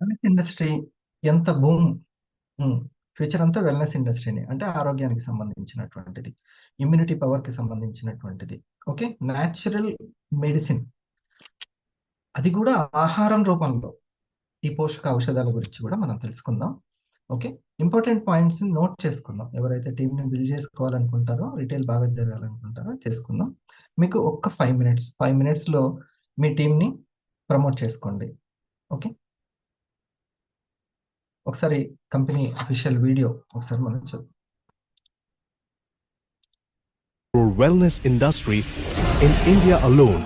Wellness industry ఎంత boom future అంతా wellness ఇండస్ట్రీనే. అంటే ఆరోగ్యానికి సంబంధించినటువంటిది. ఇమ్యూనిటీ పవర్‌కి సంబంధించినటువంటిది. ఓకే. Natural medicine. అది కూడా ఆహారం రూపంలో. ఈ పోషక ఔషధాల గురించి కూడా మనం తెలుసుకుందాం. ఓకే. ఇంపార్టెంట్ పాయింట్స్‌ని నోట్ చేసుకుందాం. ఎవరైతే టీమ్‌ని బిల్డ్ చేసుకోవాలనుకుంటారో, రిటైల్ బాగా జరగాలనుకుంటారో చేసుకుందాం. మీకు ఒక్క 5 మినిట్స్. 5 మినిట్స్‌లో మీ టీమ్‌ని ప్రమోట్ చేసుకోండి. ఓకే. ఒకసారి కంపెనీ అఫీషియల్ వీడియో ఒకసారి మనం చూద్దాం. Wellness industry in India alone,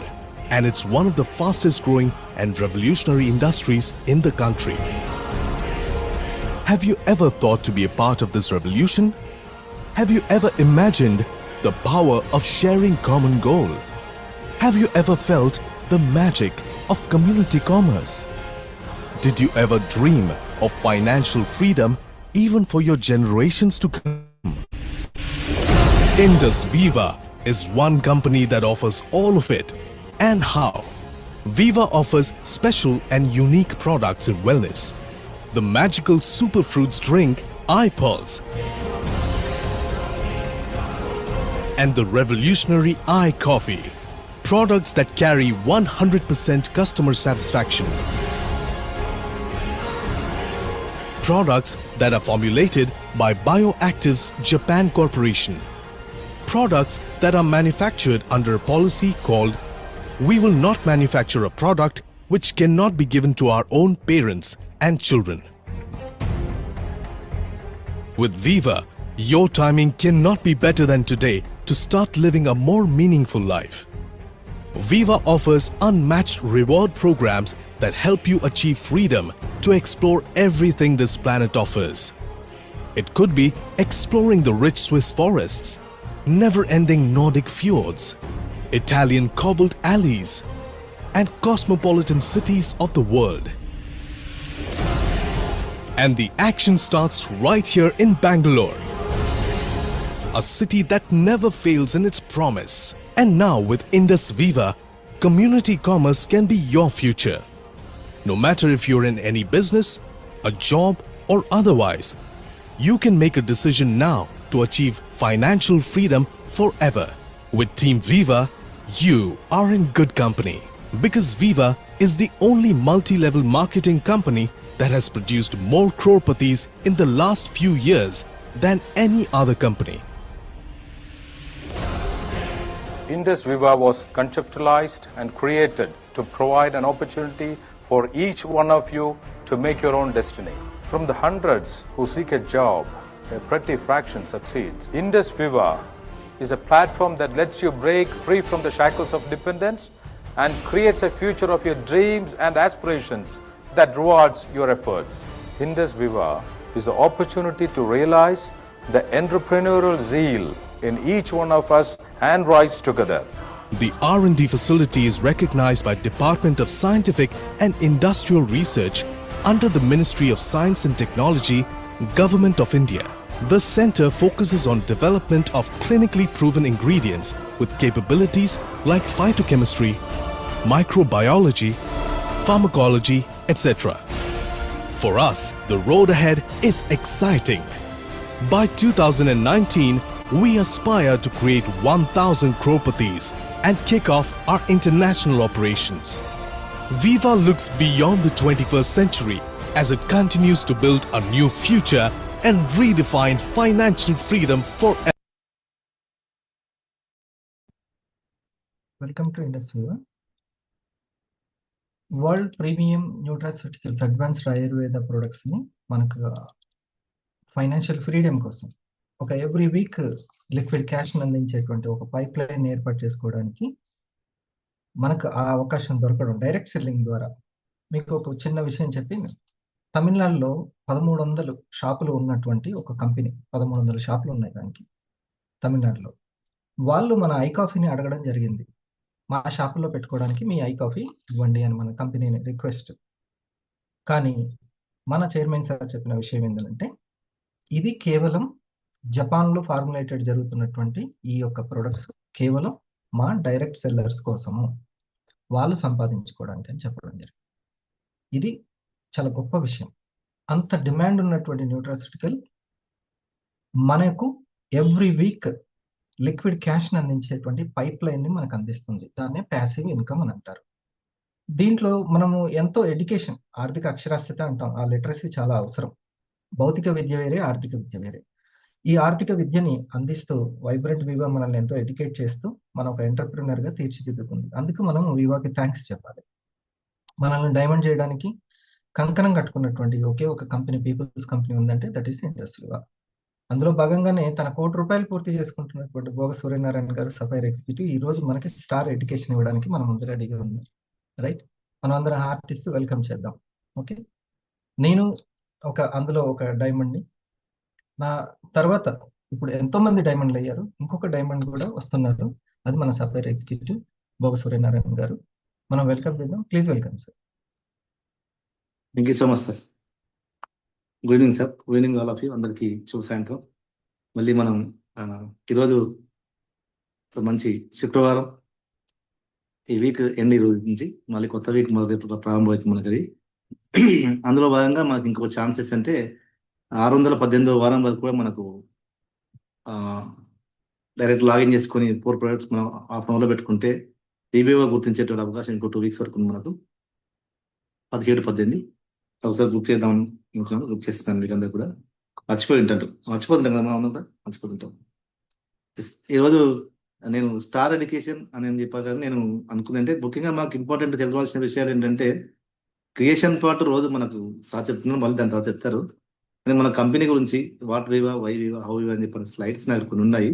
and it's one of the fastest growing and revolutionary industries in the country. Have you ever thought to be a part of this revolution? Have you ever imagined the power of sharing common goal? Have you ever felt the magic of community commerce? Did you ever dream of financial freedom even for your generations to come? Indus Viva is one company that offers all of it. And how? Viva offers special and unique products in wellness. The magical superfruits drink iPulse and the revolutionary iCoffee. Products that carry 100% customer satisfaction. Products that are formulated by Bioactives Japan Corporation. Products that are manufactured under a policy called "We will not manufacture a product which cannot be given to our own parents and children." With Viva, your timing cannot be better than today to start living a more meaningful life. Viva offers unmatched reward programs that help you achieve freedom to explore everything this planet offers. It could be exploring the rich Swiss forests, never-ending Nordic fjords, Italian cobbled alleys, and cosmopolitan cities of the world. And the action starts right here in Bangalore, a city that never fails in its promise. And now with Indus Viva, community commerce can be your future. No matter if you're in any business, a job, or otherwise, you can make a decision now to achieve financial freedom forever. With Team Viva, you are in good company, because Viva is the only multi-level marketing company that has produced more crorepathies in the last few years than any other company. Indus Viva was conceptualized and created to provide an opportunity for each one of you to make your own destiny. From the hundreds who seek a job, a pretty fraction succeeds. Indus Viva is a platform that lets you break free from the shackles of dependence and creates a future of your dreams and aspirations that rewards your efforts. Indus Viva is an opportunity to realize the entrepreneurial zeal in each one of us and rise together. The R&D facility is recognized by Department of Scientific and Industrial Research under the Ministry of Science and Technology, Government of India. The center focuses on development of clinically proven ingredients with capabilities like phytochemistry, microbiology, pharmacology, etc. For us, the road ahead is exciting. By 2019, we aspire to create 1,000 crorepathies and kick off our international operations. Viva looks beyond the 21st century as it continues to build a new future and redefine financial freedom forever. Welcome to Indus Viva. World premium nutraceuticals advanced ayurveda ప్రొడక్ట్స్ని మనకు financial freedom కోసం ఒక every week liquid క్యాష్ని అందించేటువంటి ఒక pipe line ఏర్పాటు చేసుకోవడానికి మనకు ఆ అవకాశం దొరకడం డైరెక్ట్ సెల్లింగ్ ద్వారా. మీకు ఒక చిన్న విషయం చెప్పి, తమిళనాడులో 1300 షాపులు ఉన్నటువంటి ఒక కంపెనీ, 1300 షాపులు ఉన్నాయి దానికి తమిళనాడులో. వాళ్ళు మన ఐకాఫీని అడగడం జరిగింది, మా షాపుల్లో పెట్టుకోవడానికి మీ ఐకాఫీ ఇవ్వండి అని మన కంపెనీని రిక్వెస్ట్. కానీ మన చైర్మన్ సార్ చెప్పిన విషయం ఏంటంటే, ఇది కేవలం జపాన్లో ఫార్ములేటెడ్ జరుగుతున్నటువంటి ఈ యొక్క ప్రొడక్ట్స్ కేవలం మా డైరెక్ట్ సెల్లర్స్ కోసము, వాళ్ళు సంపాదించుకోవడానికి అని చెప్పడం జరిగింది. ఇది చాలా గొప్ప విషయం. అంత డిమాండ్ ఉన్నటువంటి న్యూట్రాస్యూటికల్ మనకు ఎవ్రీ వీక్ లిక్విడ్ క్యాష్‌ని అందించేటువంటి పైప్‌లైన్‌ని మనకు అందిస్తుంది. దాన్నే పాసివ్ ఇన్‌కమ్ అని అంటారు. దీంట్లో మనము ఎంతో ఎడ్యుకేషన్, ఆర్థిక అక్షరాస్యత అంటాం. ఆ లిటరసీ చాలా అవసరం. భౌతిక విద్య వేరే, ఆర్థిక విద్య వేరే. ఈ ఆర్థిక విద్యని అందిస్తూ వైబ్రెంట్ వివా మనల్ని ఎంతో ఎడ్యుకేట్ చేస్తూ మనం ఒక ఎంటర్‌ప్రెన్యూర్‌గా తీర్చిదిద్దుతుంది. అందుకు మనం వివాకి థాంక్స్ చెప్పాలి. మనల్ని డైమండ్ చేయడానికి కంకణం కట్టుకున్నటువంటి ఒకే ఒక కంపెనీ, పీపుల్స్ కంపెనీ ఉందంటే దట్ ఈస్ ఇండస్ వివా. అందులో భాగంగానే తన ₹1,00,00,000 పూర్తి చేసుకుంటున్నటువంటి భోగ సూర్యనారాయణ గారు సఫైర్ ఎగ్జిక్యూటివ్ ఈ రోజు మనకి స్టార్ ఎడ్యుకేషన్ ఇవ్వడానికి మన ముందు రెడీగా ఉన్నారు. రైట్? మనం అందరం హార్ట్ ఇస్తూ వెల్కమ్ చేద్దాం. ఓకే. నేను అందులో ఒక డైమండ్‌ని. నా తర్వాత ఇప్పుడు ఎంతోమంది డైమండ్‌లయ్యారు. ఇంకొక డైమండ్ కూడా వస్తున్నారు. అది మన సఫైర్ ఎగ్జిక్యూటివ్ భోగ సూర్యనారాయణ గారు. మనం వెల్కమ్ చేద్దాం. Please welcome sir. Thank you so much sir. Good evening sir. Good evening all of you. అందరికీ శుభ సాయంత్రం. మళ్ళీ మనం ఈరోజు మంచి శుక్రవారం, ఈ వీక్ ఎండ్ ఈ రోజు నుంచి మళ్ళీ కొత్త వీక్ మొదటి ప్రారంభమవుతుంది మనకి అది. అందులో భాగంగా మనకి ఇంకొక ఛాన్సెస్ అంటే 618వ వారం వరకు కూడా మనకు డైరెక్ట్ లాగిన్ చేసుకొని 4 ప్రొడక్ట్స్ మనం హాఫ్ అవర్లో పెట్టుకుంటే ఈబీఓ గుర్తించేటువంటి అవకాశం ఇంకో 2 వీక్స్ వరకు ఉంది మనకు. 17, 18 ఒకసారి బుక్ చేద్దాం అనుకున్నాను. బుక్ చేస్తాను మీకు అందరు కూడా. మర్చిపోతుంటాం కదా మనం కూడా మర్చిపోతుంటాం. ఈరోజు నేను స్టార్ ఎడ్యుకేషన్ అని చెప్పాక నేను అనుకుందంటే ముఖ్యంగా మాకు ఇంపార్టెంట్ తెలవాల్సిన విషయాలు ఏంటంటే క్రియేషన్ పార్ట్ రోజు మనకు సార్ చెప్తున్నాను, మళ్ళీ దాని తర్వాత చెప్తారు. కానీ మన కంపెనీ గురించి వాట్ వివా, వై వివా, హౌ వివా అని చెప్పిన స్లైడ్స్ నాకు కొన్ని ఉన్నాయి.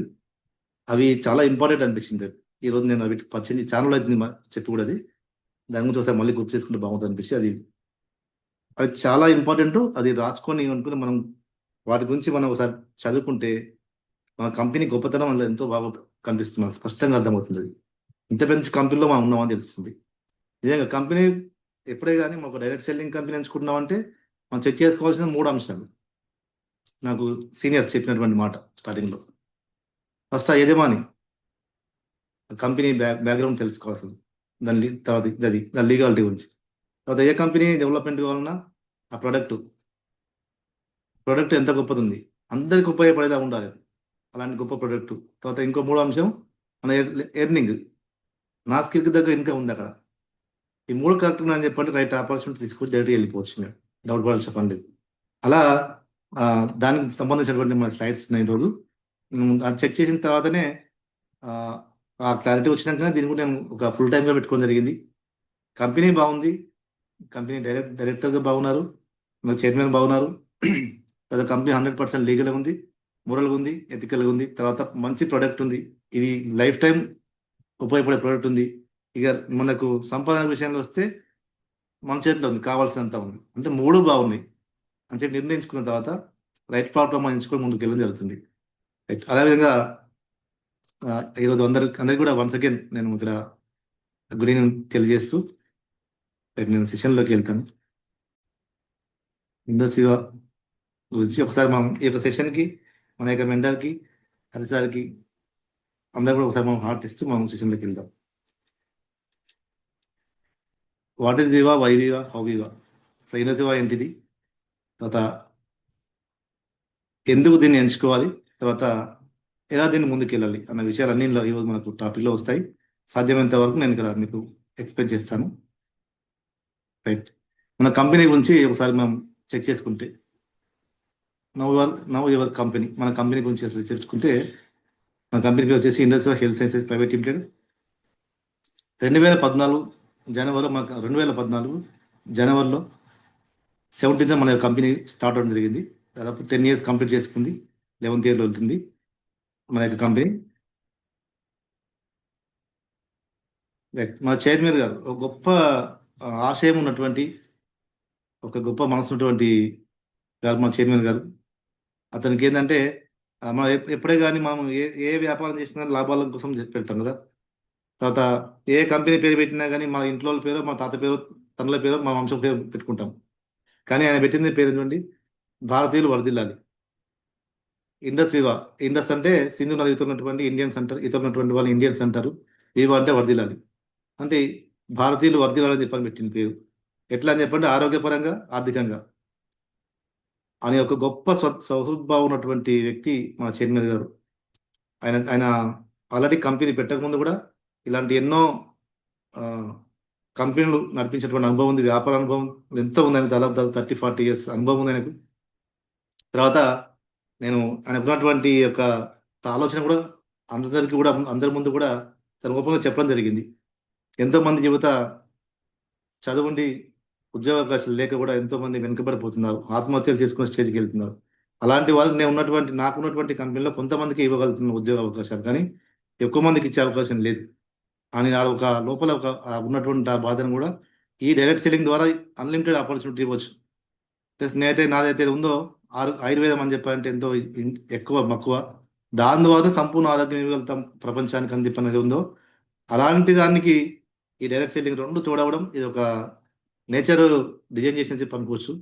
అవి చాలా ఇంపార్టెంట్ అనిపించింది. ఈరోజు నేను అవి పరిచయం ఛానల్ అయితే చెప్పి కూడా అది దాని గురించి ఒకసారి మళ్ళీ గుర్తు చేసుకుంటే బాగుంటుంది అనిపించి అది చాలా ఇంపార్టెంట్. అది రాసుకొని అనుకుని మనం వాటి గురించి మనం ఒకసారి చదువుకుంటే మన కంపెనీ గొప్పతనం అందులో ఎంతో బాగా కనిపిస్తుంది. మనకు స్పష్టంగా అర్థమవుతుంది. అది ఇంత పెద్ద కంపెనీలో మనం ఉన్నామని తెలుస్తుంది. నిజంగా కంపెనీ ఎప్పుడే కానీ మాకు డైరెక్ట్ సెల్లింగ్ కంపెనీ ఎంచుకుంటున్నామంటే మనం చెక్ చేసుకోవాల్సిన 3 అంశాలు నాకు సీనియర్స్ చెప్పినటువంటి మాట స్టార్టింగ్లో. ఫస్ట్ ఆ యజమాని కంపెనీ బ్యాక్గ్రౌండ్ తెలుసుకోవాల్సింది. తర్వాత దాని లీగాలిటీ గురించి. తర్వాత ఏ కంపెనీ డెవలప్మెంట్ కావాలన్నా ఆ ప్రోడక్ట్ ఎంత గొప్పది ఉంది, అందరికి ఉపయోగపడేలా ఉండాలి అలాంటి గొప్ప ప్రోడక్ట్. తర్వాత ఇంకో 3 అంశం మన ఎర్నింగ్, నా స్కిల్కి దగ్గర ఇన్కమ్ ఉంది అక్కడ. ఈ 3 కరెక్ట్ అని చెప్పండి, రైట్ ఆపర్చునిటీ తీసుకొని డైరెక్ట్గా వెళ్ళిపోవచ్చు. డౌట్ పడాల్సి చెప్పండి. అలా దానికి సంబంధించినటువంటి మన స్లైడ్స్ ఉన్నాయి రోజు. అది చెక్ చేసిన తర్వాతనే ఆ క్లారిటీ వచ్చినాకనే దీన్ని కూడా నేను ఒక ఫుల్ టైమ్గా పెట్టుకోవడం జరిగింది. కంపెనీ బాగుంది, కంపెనీ డైరెక్టర్గా బాగున్నారు, మన చైర్మన్ బాగున్నారు, తర్వాత కంపెనీ 100% లీగల్గా ఉంది, మోరల్గా ఉంది, ఎథికల్గా ఉంది, తర్వాత మంచి ప్రోడక్ట్ ఉంది, ఇది లైఫ్ టైం ఉపయోగపడే ప్రోడక్ట్ ఉంది. ఇక మనకు సంపాదన విషయంలో వస్తే మన చేతిలో ఉంది, కావాల్సినంత ఉంది. అంటే 3 బాగున్నాయి అని చెప్పి నిర్ణయించుకున్న తర్వాత రైట్ ప్లాట్ఫామ్ ఎంచుకొని ముందుకు వెళ్ళడం జరుగుతుంది. రైట్. అదేవిధంగా ఈరోజు అందరికి కూడా వన్స్ అగైన్ నేను ఇక్కడ గుడ్ ఈవినింగ్ తెలియజేస్తూ రైట్ నేను సెషన్లోకి వెళ్తాను. ఇండస్ వివా గురించి ఒకసారి మనం ఈ యొక్క సెషన్కి మన యొక్క మెంటర్కి హరిసార్కి అందరు కూడా ఒకసారి మనం హార్ట్ ఇస్తూ మనం సెషన్లోకి వెళ్దాం. What is Viva, why Viva, how Viva, so Indus Viva ఏంటిది, తర్వాత ఎందుకు దీన్ని ఎంచుకోవాలి, తర్వాత ఎలా దీన్ని ముందుకు వెళ్ళాలి అన్న విషయాలన్నీ ఈరోజు మనకు టాపిక్లో వస్తాయి. సాధ్యమైనంత వరకు నేను ఇక్కడ మీకు ఎక్స్ప్లెయిన్ చేస్తాను. రైట్. మన కంపెనీ గురించి ఒకసారి మనం చెక్ చేసుకుంటే నవ్ యువర్ కంపెనీ, మన కంపెనీ గురించి అసలు తెలుసుకుంటే మన కంపెనీ పేరు వచ్చేసి Indus Viva health sciences private limited. 2014 జనవరిలో మన 2014 జనవరిలో 17th మన కంపెనీ స్టార్ట్ అవడం జరిగింది. దాదాపు 10 years కంప్లీట్ చేసుకుంది. 11th yearలో ఉంటుంది మన యొక్క కంపెనీ. మన చైర్మన్ గారు ఒక గొప్ప ఆశయం ఉన్నటువంటి, ఒక గొప్ప మనసు ఉన్నటువంటి గారు మన చైర్మన్ గారు. అతనికి ఏంటంటే మనం ఎప్పుడే కానీ మనం ఏ వ్యాపారం చేసినా కానీ లాభాల కోసం పెడతాం కదా. తర్వాత ఏ కంపెనీ పేరు పెట్టినా కానీ మన ఇంట్లో పేరు, మన తాత పేరు, తనల పేరు, మన వంశం పేరు పెట్టుకుంటాం. కానీ ఆయన పెట్టింది పేరు ఏంటండి, భారతీయులు వర్ధిల్లాలి. ఇండస్ వివా, ఇండస్ అంటే సింధు నది ఇతున్నటువంటి ఇండియన్స్ అంటారు, ఇతున్నటువంటి వాళ్ళు ఇండియన్స్ అంటారు. వివా అంటే వర్ధిల్లాలి, అంటే భారతీయులు వర్ధిల్లాలని చెప్పని పెట్టిన పేరు. ఎట్లా అని చెప్పండి, ఆరోగ్యపరంగా, ఆర్థికంగా అనే ఒక గొప్ప స్వభావం ఉన్నటువంటి వ్యక్తి మన చైర్మన్ గారు. ఆయన ఆల్రెడీ కంపెనీ పెట్టకముందు కూడా ఇలాంటి ఎన్నో ఆ, కంపెనీలు నడిపించినటువంటి అనుభవం ఉంది, వ్యాపార అనుభవం ఎంతో ఉంది. ఆయన దాదాపు 30-40 ఇయర్స్ అనుభవం ఉంది ఆయనకు. తర్వాత నేను ఆయన ఉన్నటువంటి యొక్క ఆలోచన కూడా అందరికీ కూడా అందరి ముందు కూడా తన గొప్పగా చెప్పడం జరిగింది. ఎంతో మంది యువత చదువుండి ఉద్యోగ అవకాశాలు లేక కూడా ఎంతో మంది వెనుకబడిపోతున్నారు, ఆత్మహత్యలు చేసుకునే స్టేజ్కి వెళ్తున్నారు. అలాంటి వాళ్ళకి నాకున్నటువంటి కంపెనీలో కొంతమందికి ఇవ్వగలుగుతున్న ఉద్యోగ అవకాశాలు, కానీ ఎక్కువ మందికి ఇచ్చే అవకాశం లేదు అని ఒక లోపల ఉన్నటువంటి ఆ బాధను కూడా ఈ డైరెక్ట్ సెల్లింగ్ ద్వారా అన్లిమిటెడ్ ఆపర్చునిటీ ఇవ్వచ్చు. ప్లస్ నాదైతే ఉందో ఆయుర్వేదం అని చెప్పాలంటే ఎంతో ఎక్కువ మక్కువ, దాని ద్వారా సంపూర్ణ ఆరోగ్యం ఇవ్వగలుగుతాం ప్రపంచానికి అని చెప్పనేది ఉందో, అలాంటి దానికి ఈ డైరెక్ట్ సెల్లింగ్ రెండు చూడవడం ఇది ఒక నేచర్ డిజైన్ చేసి చెప్పి అనుకోవచ్చు.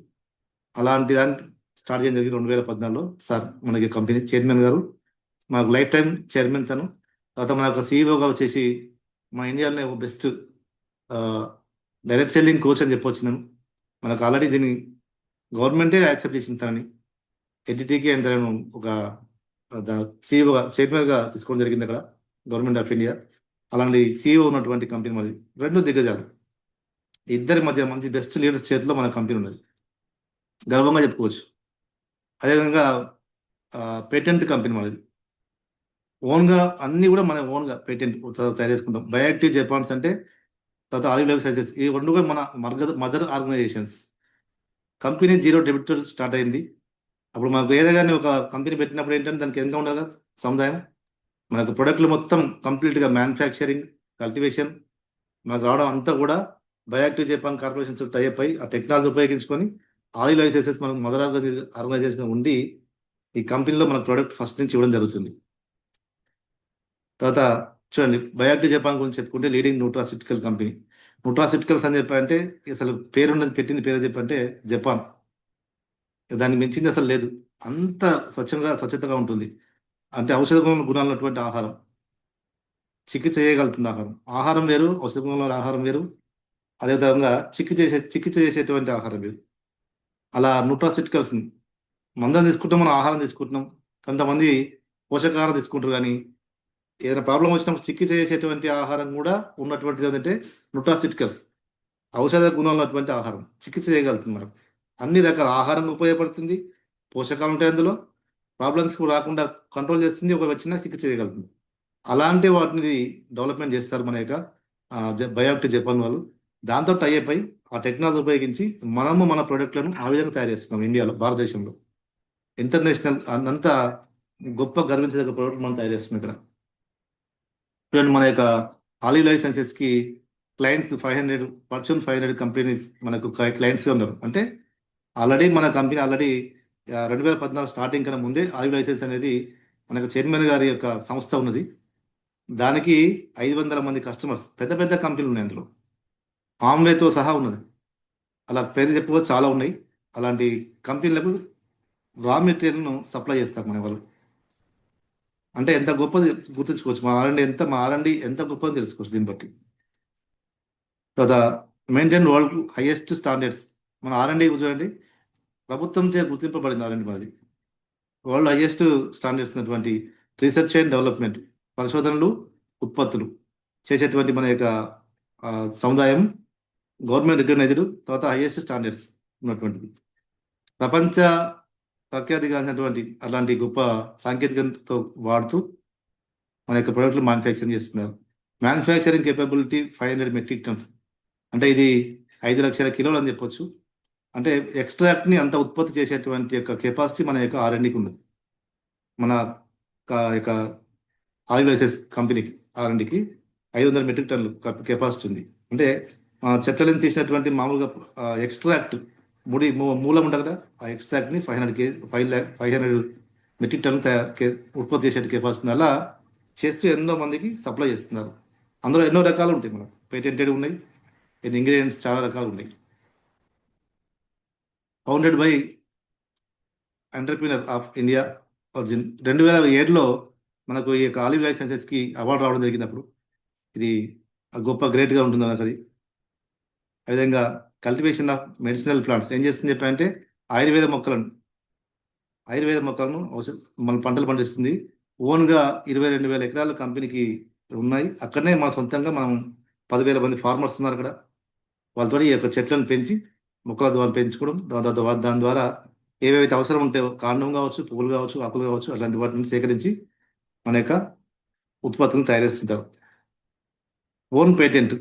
అలాంటి దాన్ని స్టార్ట్ చేయడం జరిగింది 2014లో. సార్ మనకి కంపెనీ చైర్మన్ గారు మాకు లైఫ్ టైం చైర్మన్ తను. తర్వాత మన యొక్క CEO గారు వచ్చేసి మా ఇండియాలోనే బెస్ట్ డైరెక్ట్ సెల్లింగ్ కోచ్ అని చెప్పొచ్చు నేను. మనకు ఆల్రెడీ దీన్ని గవర్నమెంటే యాక్సెప్ట్ చేసిన తనని ఎన్టీటీకి అంత ఒక CEOగా చైర్మన్గా తీసుకోవడం జరిగింది అక్కడ గవర్నమెంట్ ఆఫ్ ఇండియా. అలాంటి CEO ఉన్నటువంటి కంపెనీ మరి రెండు దిగ్గజాలు, ఇద్దరి మధ్య మంచి బెస్ట్ లీడర్స్ చేతిలో మన కంపెనీ ఉన్నది, గర్వంగా చెప్పుకోవచ్చు. అదేవిధంగా పేటెంట్ కంపెనీ మనది, ఓన్గా అన్ని కూడా మన ఓన్గా పేటెంట్ తయారు చేసుకుంటాం. బయోయాక్టివ్ జపాన్స్ అంటే తర్వాత ఆలివ్ లైఫ్ సైన్సెస్, ఈ రెండు కూడా మన mother organisations. Company 0 debit start అయింది. అప్పుడు మనకు ఏదైనా ఒక కంపెనీ పెట్టినప్పుడు ఏంటంటే దానికి ఎంత ఉండాలి సముదాయం, మనకు ప్రొడక్ట్లు మొత్తం కంప్లీట్గా మ్యానుఫ్యాక్చరింగ్, కల్టివేషన్ మనకు రావడం అంతా కూడా బయోయాక్టివ్ జపాన్ కార్పొరేషన్స్ టైప్ అయి ఆ టెక్నాలజీ ఉపయోగించుకొని ఆలివ్ లైఫ్ సైన్సెస్ మనకు మదర్ ఆర్గనైజేషన్ ఉండి ఈ కంపెనీలో మన ప్రోడక్ట్ ఫస్ట్ నుంచి ఇవ్వడం జరుగుతుంది. తర్వాత చూడండి, బయోయాక్టివ్ జపాన్ గురించి చెప్పుకుంటే లీడింగ్ న్యూట్రాసిటికల్ కంపెనీ. న్యూట్రాసిటికల్స్ అని చెప్పంటే అసలు పెట్టింది పేరు చెప్పంటే జపాన్, దాన్ని మించింది అసలు లేదు. అంత స్వచ్ఛతగా ఉంటుంది. అంటే ఔషధ గుణాలు ఉన్నటువంటి ఆహారం, చికిత్స చేయగలుగుతుంది ఆహారం వేరు, ఔషధ గుణాల ఆహారం వేరు, అదేవిధంగా చికిత్స చేసేటువంటి ఆహారం వేరు. అలా న్యూట్రాసిటికల్స్ని మందరం తీసుకుంటాం, మనం ఆహారం తీసుకుంటున్నాం. కొంతమంది పోషకాహారం తీసుకుంటారు, కానీ ఏదైనా ప్రాబ్లం వచ్చినప్పుడు చికిత్స చేసేటువంటి ఆహారం కూడా ఉన్నటువంటిది ఏంటంటే న్యూట్రాసిటికల్స్, ఔషధ గుణాలు ఉన్నటువంటి ఆహారం, చికిత్స చేయగలుగుతుంది. మనం అన్ని రకాల ఆహారం ఉపయోగపడుతుంది, పోషకాలు ఉంటాయి అందులో, ప్రాబ్లమ్స్ రాకుండా కంట్రోల్ చేస్తుంది, ఒక వచ్చిన చికిత్స చేయగలుగుతుంది. అలాంటి వాటిని డెవలప్మెంట్ చేస్తారు మన యొక్క బయోయాక్టివ్ జపాన్ వాళ్ళు. దాంతో టైప్ అయి ఆ టెక్నాలజీ ఉపయోగించి మనము మన ప్రోడక్ట్లను ఆ విధంగా తయారు చేస్తున్నాం ఇండియాలో, భారతదేశంలో. ఇంటర్నేషనల్ అంత గొప్ప గర్వించదగ్గ ప్రోడక్ట్ మనం తయారు చేస్తున్నాం ఇక్కడ. చూడండి, మన యొక్క ఆలివ్ లైఫ్ సైన్సెస్కి క్లయింట్స్ 500 Fortune 500 కంపెనీస్ మనకు క్లయింట్స్గా ఉన్నారు. అంటే ఆల్రెడీ మన కంపెనీ 2014 స్టార్టింగ్ కన్నా ముందే ఆలివ్ లైఫ్ సైన్స్ అనేది మనకు చైర్మన్ గారి యొక్క సంస్థ ఉన్నది. దానికి 500 మంది కస్టమర్స్, పెద్ద పెద్ద కంపెనీలు ఉన్నాయి అందులో, ఆమ్వేతో సహా ఉన్నది. అలా పేరు చెప్పుకోవచ్చు, చాలా ఉన్నాయి. అలాంటి కంపెనీలకు రా మెటీరియల్ను సప్లై చేస్తారు మన వాళ్ళు. అంటే ఎంత గొప్పది గుర్తుంచుకోవచ్చు, మా ఆర్ఎండి ఎంత గొప్పది తెలుసుకోవచ్చు దీన్ని బట్టి. తర్వాత మెయింటైన్ వరల్డ్ హైయెస్ట్ స్టాండర్డ్స్. మన ఆర్ఎండి చూడండి, ప్రభుత్వం చే గుర్తింపబడింది ఆర్ఎండి మనది. వరల్డ్ హైయెస్ట్ స్టాండర్డ్స్ ఉన్నటువంటి రీసెర్చ్ అండ్ డెవలప్మెంట్, పరిశోధనలు, ఉత్పత్తులు చేసేటువంటి మన యొక్క సముదాయం గవర్నమెంట్ రికగ్నైజ్డ్, తర్వాత హైయెస్ట్ స్టాండర్డ్స్ ఉన్నటువంటిది, ప్రపంచ ప్రఖ్యాతిగాంచినటువంటి అలాంటి గొప్ప సాంకేతికతతో వాడుతూ మన యొక్క ప్రొడక్ట్లు మ్యానుఫ్యాక్చరింగ్ చేస్తున్నారు. మ్యానుఫ్యాక్చరింగ్ కేపబిలిటీ 500 మెట్రిక్ టన్స్, అంటే ఇది 5 లక్షల కిలోలు అని చెప్పొచ్చు. అంటే ఎక్స్ట్రాక్ట్ని అంత ఉత్పత్తి చేసేటువంటి యొక్క కెపాసిటీ మన యొక్క ఆర్ఎండికి ఉంది. మన యొక్క ఆలివ్ లైఫ్ కంపెనీకి ఆర్ఎండికి 500 మెట్రిక్ టన్నులు కెపాసిటీ ఉంది. అంటే చెట్లను తీసినటువంటి మామూలుగా ఎక్స్ట్రాక్ట్ మూలం ఉంటుంది కదా, ఆ ఎక్స్ట్రాక్ట్ని 500 మెట్రిక్ టన్ను ఉత్పత్తి చేసే కెపాసిటీ అలా చేస్తూ ఎన్నో మందికి సప్లై చేస్తున్నారు. అందులో ఎన్నో రకాలు ఉంటాయి, మనకు పేటెంటెడ్ ఉన్నాయి, ఇంగ్రీడియంట్స్ చాలా రకాలు ఉన్నాయి. Founded by entrepreneur of India origin. 2007లో మనకు ఈ యొక్క ఆలివ్ లైఫ్ సైన్సెస్కి అవార్డు రావడం జరిగినప్పుడు ఇది గొప్ప గ్రేట్గా ఉంటుంది మనకు అది. అదేవిధంగా కల్టివేషన్ ఆఫ్ మెడిసినల్ ప్లాంట్స్ ఏం చేస్తుంది చెప్పంటే ఆయుర్వేద మొక్కలను మన పంటలు పండిస్తుంది. ఓన్గా 22,000 ఎకరాలు కంపెనీకి ఉన్నాయి. అక్కడనే మన సొంతంగా మనం 10,000 మంది ఫార్మర్స్ ఉన్నారు అక్కడ. వాళ్ళతో ఈ యొక్క చెట్లను పెంచి మొక్కల ద్వారా పెంచుకోవడం, దాని ద్వారా ఏవేవైతే అవసరం ఉంటాయో కాండం కావచ్చు, పువ్వులు కావచ్చు, ఆకులు కావచ్చు, అలాంటి వాటిని సేకరించి మన యొక్క ఉత్పత్తులను తయారు చేస్తుంటారు. Own patent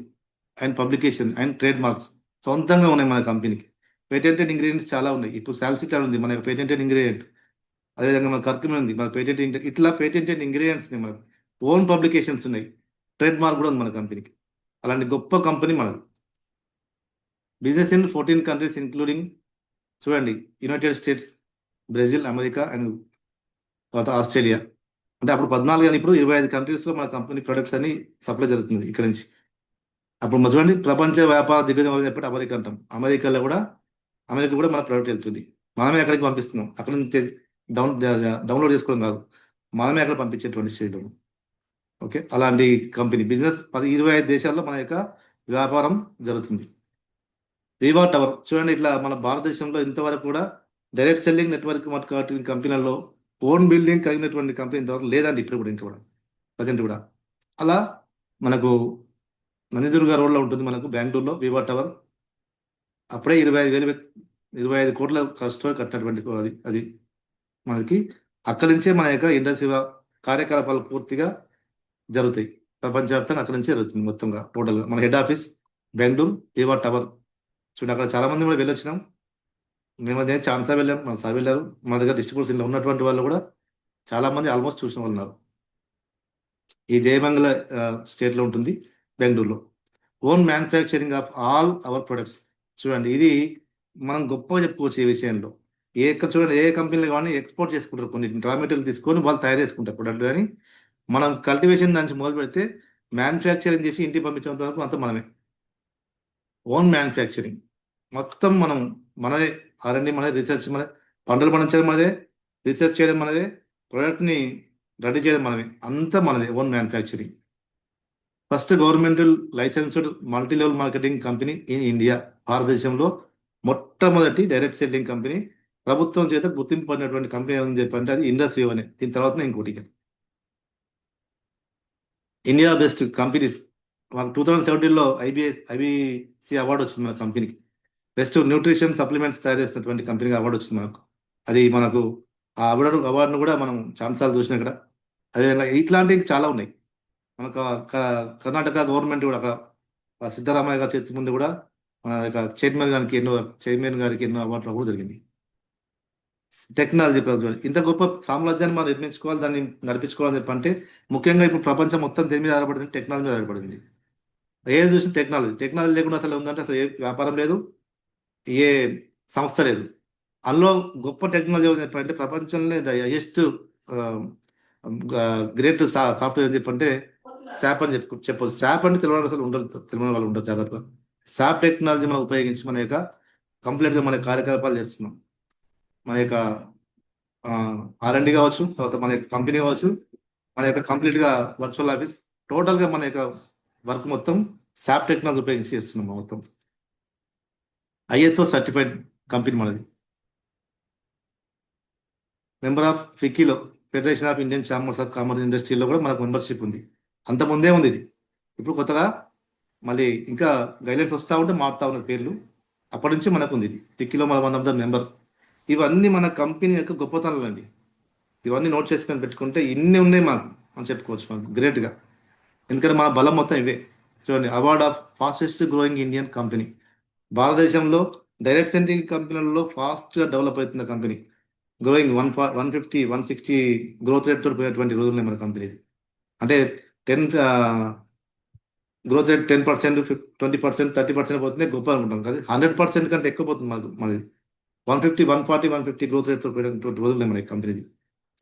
and publication and trade marks సొంతంగా ఉన్నాయి మన కంపెనీకి. పేటెంటెడ్ ఇంగ్రీడియంట్స్ చాలా ఉన్నాయి. ఇప్పుడు సాల్సిటాల్ ఉంది మన యొక్క పేటెంటెడ్ ఇంగ్రీడియంట్. అదేవిధంగా మన కర్క్యూమిన్ ఉంది మన పేటెంటెడ్. ఇట్లా పేటెంటెడ్ ఇంగ్రీడియంట్స్ మనకు ఓన్ పబ్లికేషన్స్ ఉన్నాయి. ట్రేడ్ మార్క్ కూడా ఉంది మన కంపెనీకి. అలాంటి గొప్ప కంపెనీ మనది. బిజినెస్ ఇన్ 14 కంట్రీస్ ఇంక్లూడింగ్ చూడండి United states, Brazil, America and తర్వాత ఆస్ట్రేలియా. అంటే అప్పుడు 14 కానీ ఇప్పుడు 25 కంట్రీస్లో మన కంపెనీ ప్రొడక్ట్స్ అన్ని సప్లై జరుగుతుంది ఇక్కడ నుంచి. అప్పుడు చూడండి ప్రపంచ వ్యాపార దిగ్గజం చెప్పి అమెరికా అంటాం. అమెరికా కూడా మన ప్రొడక్ట్ వెళ్తుంది. మనమే అక్కడికి పంపిస్తున్నాం. అక్కడ నుంచి డౌన్లోడ్ చేసుకోవడం కాదు, మనమే అక్కడ పంపించేటువంటి స్టేజ్లో. ఓకే, అలాంటి కంపెనీ బిజినెస్ 25 దేశాల్లో మన యొక్క వ్యాపారం జరుగుతుంది. వివా టవర్ చూడండి, ఇట్లా మన భారతదేశంలో ఇంతవరకు కూడా డైరెక్ట్ సెల్లింగ్ నెట్వర్క్ మార్కెటింగ్ కంపెనీలలో ఓన్ బిల్డింగ్ కలిగినటువంటి కంపెనీ ఇంతవరకు లేదండి. ఇప్పుడు కూడా ఇంకా ప్రజెంట్ కూడా అలా మనకు నందిదుర్గ రోడ్లో ఉంటుంది మనకు బెంగళూరులో వివా టవర్. అప్పుడే 25 కోట్ల ఖర్చుతో కట్టినటువంటి అది మనకి. అక్కడి నుంచే మన యొక్క ఇండస్ట్రీ కార్యకలాపాలు పూర్తిగా జరుగుతాయి. ప్రపంచవ్యాప్తంగా అక్కడి నుంచే జరుగుతుంది మొత్తంగా టోటల్గా. మన హెడ్ ఆఫీస్ బెంగళూరు వివా టవర్. చూడండి అక్కడ చాలా మంది కూడా వెళ్ళొచ్చినాం. మేము అదే ఛాన్సా వెళ్ళాం, మన సార్ వెళ్ళారు. మన దగ్గర డిస్ట్రిబ్యూషన్లో ఉన్నటువంటి వాళ్ళు కూడా చాలా మంది ఆల్మోస్ట్ చూసిన వాళ్ళు ఉన్నారు. ఈ జయమంగళ స్టేట్లో ఉంటుంది బెంగళూరులో. Own manufacturing of all our products. చూడండి ఇది మనం గొప్పగా చెప్పుకోవచ్చు ఈ విషయంలో. చూడండి ఏ కంపెనీలు కానీ ఎక్స్పోర్ట్ చేసుకుంటారు, కొన్ని రా మెటీరియల్ తీసుకొని వాళ్ళు తయారు చేసుకుంటారు ప్రొడక్ట్. కానీ మనం కల్టివేషన్ నుంచి మొదలు పెడితే మ్యానుఫ్యాక్చరింగ్ చేసి ఇంటికి పంపించేంత వరకు అంతా మనమే. ఓన్ మ్యానుఫ్యాక్చరింగ్ మొత్తం మనదే. ఆర్ఎండి మనదే, రీసెర్చ్ మనదే, పంటలు పండించడం మనదే, రీసెర్చ్ చేయడం మనదే, ప్రొడక్ట్ని రెడీ చేయడం మనమే, అంతా మనదే. Own manufacturing. First governmental licensed multi level marketing company in India. భారతదేశంలో మొట్టమొదటి డైరెక్ట్ సెల్లింగ్ కంపెనీ, ప్రభుత్వం చేత గుర్తింపు పడినటువంటి కంపెనీ ఏమని చెప్పంటే అది ఇండస్ వివ్ అనే. దీని తర్వాత ఇంకోటి ఇండియా బెస్ట్ కంపెనీస్. మాకు 2017లో ఐబిసి అవార్డు వచ్చింది మన కంపెనీకి. బెస్ట్ న్యూట్రిషన్ సప్లిమెంట్స్ తయారు చేసినటువంటి కంపెనీకి అవార్డు వచ్చింది మనకు. అది మనకు ఆ అవార్డును కూడా మనం ఛాన్సాలు చూసినా ఇక్కడ. అదేవిధంగా ఇట్లాంటివి చాలా ఉన్నాయి. మనకు కర్ణాటక గవర్నమెంట్ కూడా అక్కడ సిద్ధరామయ్య గారి చేతి ముందు కూడా మన యొక్క చైర్మన్ గారికి ఎన్నో అవార్డులు కూడా జరిగింది. టెక్నాలజీ ఇంత గొప్ప సామ్రాజ్యాన్ని మనం నిర్మించుకోవాలి, దాన్ని నడిపించుకోవాలని చెప్పంటే ముఖ్యంగా ఇప్పుడు ప్రపంచం మొత్తం దేని మీద ఆధారపడింది, టెక్నాలజీ మీద ఆధారపడింది. ఏది చూసిన టెక్నాలజీ లేకుండా అసలు ఉందంటే అసలు ఏ వ్యాపారం లేదు, ఏ సంస్థ లేదు. అందులో గొప్ప టెక్నాలజీ చెప్పంటే ప్రపంచంలో హైయెస్ట్ గ్రేట్ సాఫ్ట్వేర్ అని చెప్పంటే శాప్ అని చెప్పొచ్చు. శాప్ అంటే తెలియని అసలు తెలియని వాళ్ళు ఉండరు జాగ్రత్తగా. శాప్ టెక్నాలజీ మనం ఉపయోగించి మన యొక్క కంప్లీట్గా మన కార్యకలాపాలు చేస్తున్నాం. మన యొక్క ఆర్ఎండి కావచ్చు, తర్వాత మన యొక్క కంపెనీ కావచ్చు, మన యొక్క కంప్లీట్గా వర్చువల్ ఆఫీస్, టోటల్గా మన యొక్క వర్క్ మొత్తం శాప్ టెక్నాలజీ ఉపయోగించి చేస్తున్నాం మొత్తం. ఐఎస్ఓ సర్టిఫైడ్ కంపెనీ మనది. మెంబర్ ఆఫ్ ఫిక్కీలో, federation of Indian chambers of commerce ఇండస్ట్రీలో కూడా మనకు మెంబర్షిప్ ఉంది. అంత ముందే ఉంది ఇది. ఇప్పుడు కొత్తగా మళ్ళీ ఇంకా గైడ్లైన్స్ వస్తూ ఉంటే మారుతూ ఉన్న పేర్లు. అప్పటి నుంచి మనకు ఉంది ఇది. ఫిక్కీలో మన వన్ ఆఫ్ ద మెంబర్. ఇవన్నీ మన కంపెనీ యొక్క గొప్పతనాలు అండి. ఇవన్నీ నోట్ చేసుకొని పెట్టుకుంటే ఇన్ని ఉన్నాయి మాకు అని చెప్పుకోవచ్చు మనకు గ్రేట్గా. ఎందుకంటే మన బలం మొత్తం ఇవే. చూడండి, award of fastest growing Indian company. భారతదేశంలో డైరెక్ట్ సెంట్రింగ్ కంపెనీలలో ఫాస్ట్గా డెవలప్ అవుతున్న కంపెనీ. గ్రోయింగ్ 150, 160 గ్రోత్ రేట్తో పోయేటువంటి రోజులు ఉన్నాయి మన కంపెనీది. అంటే 10 గ్రోత్ రేట్ 10%, 20%, 30% పోతుంది గొప్ప అనుకుంటాం కదా. 100% కంటే ఎక్కువ పోతుంది మనది. 150, 140, 150 గ్రోత్ రేట్తో పోయేటువంటి రోజులు ఉన్నాయి మన కంపెనీది.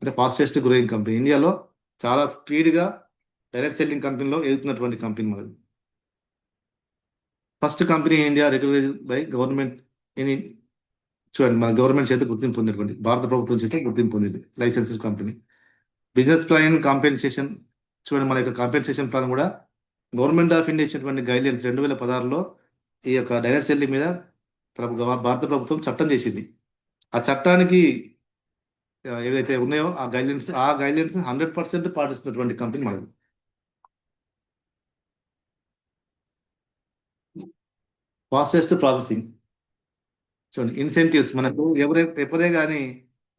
అంటే ఫాస్టెస్ట్ గ్రోయింగ్ కంపెనీ. ఇండియాలో చాలా స్పీడ్గా డైరెక్ట్ సెల్లింగ్ కంపెనీలో ఎదుగుతున్నటువంటి కంపెనీ మనది. First company India recognised by government in. చూడండి, మన గవర్నమెంట్ చేత గుర్తింపు పొందినటువంటి, భారత ప్రభుత్వం చేత గుర్తింపు పొందింది licensed company. Business plan compensation. చూడండి, మన యొక్క కాంపెన్సేషన్ ప్లాన్ కూడా గవర్నమెంట్ ఆఫ్ ఇండియా ఇచ్చినటువంటి గైడ్లైన్స్ 2016లో ఈ యొక్క డైరెక్ట్ సెల్లింగ్ మీద భారత ప్రభుత్వం చట్టం చేసింది. ఆ చట్టానికి ఏవైతే ఉన్నాయో ఆ గైడ్లైన్స్ 100% పాటిస్తున్నటువంటి కంపెనీ మనది. ఫాస్టెస్ట్ ప్రాసెసింగ్ చూడండి. ఇన్సెంటివ్స్ మనకు ఎప్పుడే కానీ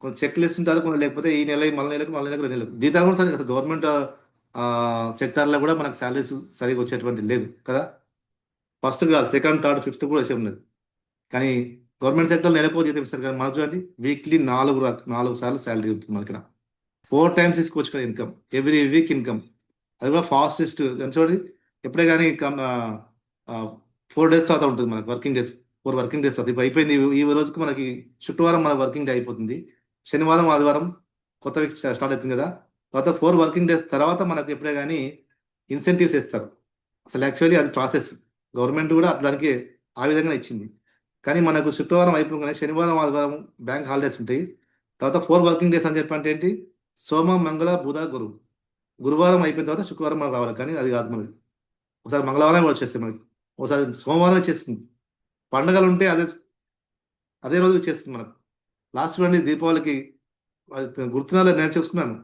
కొంచెం చెక్లు ఇస్తుంటారు, కొంచెం లేకపోతే ఈ నెల మళ్ళీ నెలకు 2 నెలలకు జీతాలు కూడా సరిగ్గా గవర్నమెంట్ సెక్టార్లో కూడా మనకు శాలరీస్ సరిగ్గా వచ్చేటువంటి లేదు కదా. ఫస్ట్ కాదు, సెకండ్, థర్డ్, ఫిఫ్త్ కూడా వచ్చే ఉన్నది. కానీ గవర్నమెంట్ సెక్టర్ నెలకు జీతం ఇస్తారు కానీ మనకు చూడండి వీక్లీ 4 సార్లు శాలరీ ఉంటుంది మనకి. 4 times తీసుకోవచ్చు కదా ఇన్కమ్, ఎవ్రీ వీక్ ఇన్కమ్. అది కూడా ఫాస్టెస్ట్ చూడండి. ఎప్పుడే కానీ 4 days తర్వాత ఉంటుంది మనకు వర్కింగ్ డేస్. 4 వర్కింగ్ డేస్ తర్వాత ఇప్పుడు అయిపోయింది. ఈ రోజుకి మనకి శుక్రవారం మన వర్కింగ్ డే అయిపోతుంది. శనివారం, ఆదివారం కొత్త వీక్ స్టార్ట్ అవుతుంది కదా. తర్వాత 4 వర్కింగ్ డేస్ తర్వాత మనకు ఎప్పుడే కానీ ఇన్సెంటివ్స్ ఇస్తారు. అసలు యాక్చువల్లీ అది ప్రాసెస్ గవర్నమెంట్ కూడా దానికి ఆ విధంగా ఇచ్చింది. కానీ మనకు శుక్రవారం అయిపోగానే శనివారం, ఆదివారం బ్యాంక్ హాలిడేస్ ఉంటాయి. తర్వాత 4 వర్కింగ్ డేస్ అని చెప్పంటే ఏంటి, సోమ, మంగళ, బుధ, గురువు. గురువారం అయిపోయిన తర్వాత శుక్రవారం మనకు రావాలి. కానీ అది కాదు మనకి. ఒకసారి మంగళవారం కూడా వచ్చేస్తుంది మనకి, ఒకసారి సోమవారం వచ్చేస్తుంది. పండుగలు ఉంటే అదే రోజు వచ్చేస్తుంది మనకు. లాస్ట్ చూడండి దీపావళికి గుర్తునాలు నేను చూసుకున్నాను.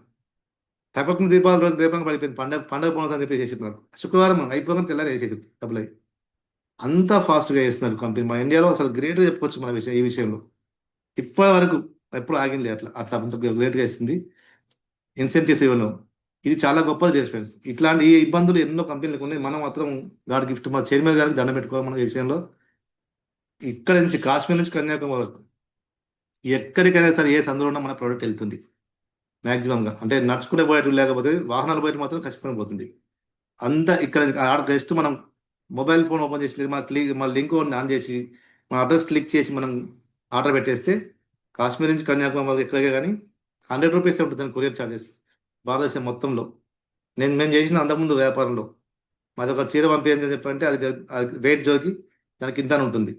తప్పకుండా దీపావళి రోజు రేపంగా పడిపోయింది. పండగ బోనస్ అని చెప్పి చేసేది నాకు. శుక్రవారం అయిపోగానే తెల్లారి వేసేది డబ్బులు అయ్యి. అంతా ఫాస్ట్గా చేస్తున్నారు కంపెనీ. మన ఇండియాలో అసలు గ్రేట్గా చెప్పుకోవచ్చు మన ఈ విషయంలో. ఇప్పటి వరకు ఎప్పుడు ఆగింది అట్లా అంత గ్రేట్గా ఇస్తుంది. ఇన్సెంటివ్స్ ఇవ్వడం ఇది చాలా గొప్పది చేసి ఫ్రెండ్స్. ఇట్లాంటి ఈ ఇబ్బందులు ఎన్నో కంపెనీలకు ఉన్నాయి. మనం మాత్రం గాడి గిఫ్ట్ మన చైర్మన్ గారికి దండం పెట్టుకోవాలి మన ఈ విషయంలో. ఇక్కడ నుంచి కాశ్మీర్ నుంచి కన్యాకుమారి వరకు ఎక్కడికైనా సరే ఏ సందులో ఉన్నా మన ప్రోడక్ట్ వెళ్తుంది మ్యాక్సిమంగా. అంటే నడుచుకుంటే పోయేట్టు లేకపోతే వాహనాలు పోయేట్టు మాత్రం ఖచ్చితంగా పోతుంది. అంతా ఇక్కడ జస్ట్ మనం మొబైల్ ఫోన్ ఓపెన్ చేసి మన లింక్ ఆన్ చేసి మన అడ్రస్ క్లిక్ చేసి మనం ఆర్డర్ పెట్టేస్తే కాశ్మీర్ నుంచి కన్యాకుమారి ఎక్కడికే కానీ 100 రూపీస్ ఉంటుంది కొరియర్ ఛార్జెస్ భారతదేశం మొత్తంలో. మేము చేసిన అంతకుముందు వ్యాపారంలో మాది ఒక చీర పంపించని చెప్పంటే అది వెయిట్ జోకి దానికి ఇంత ఉంటుంది.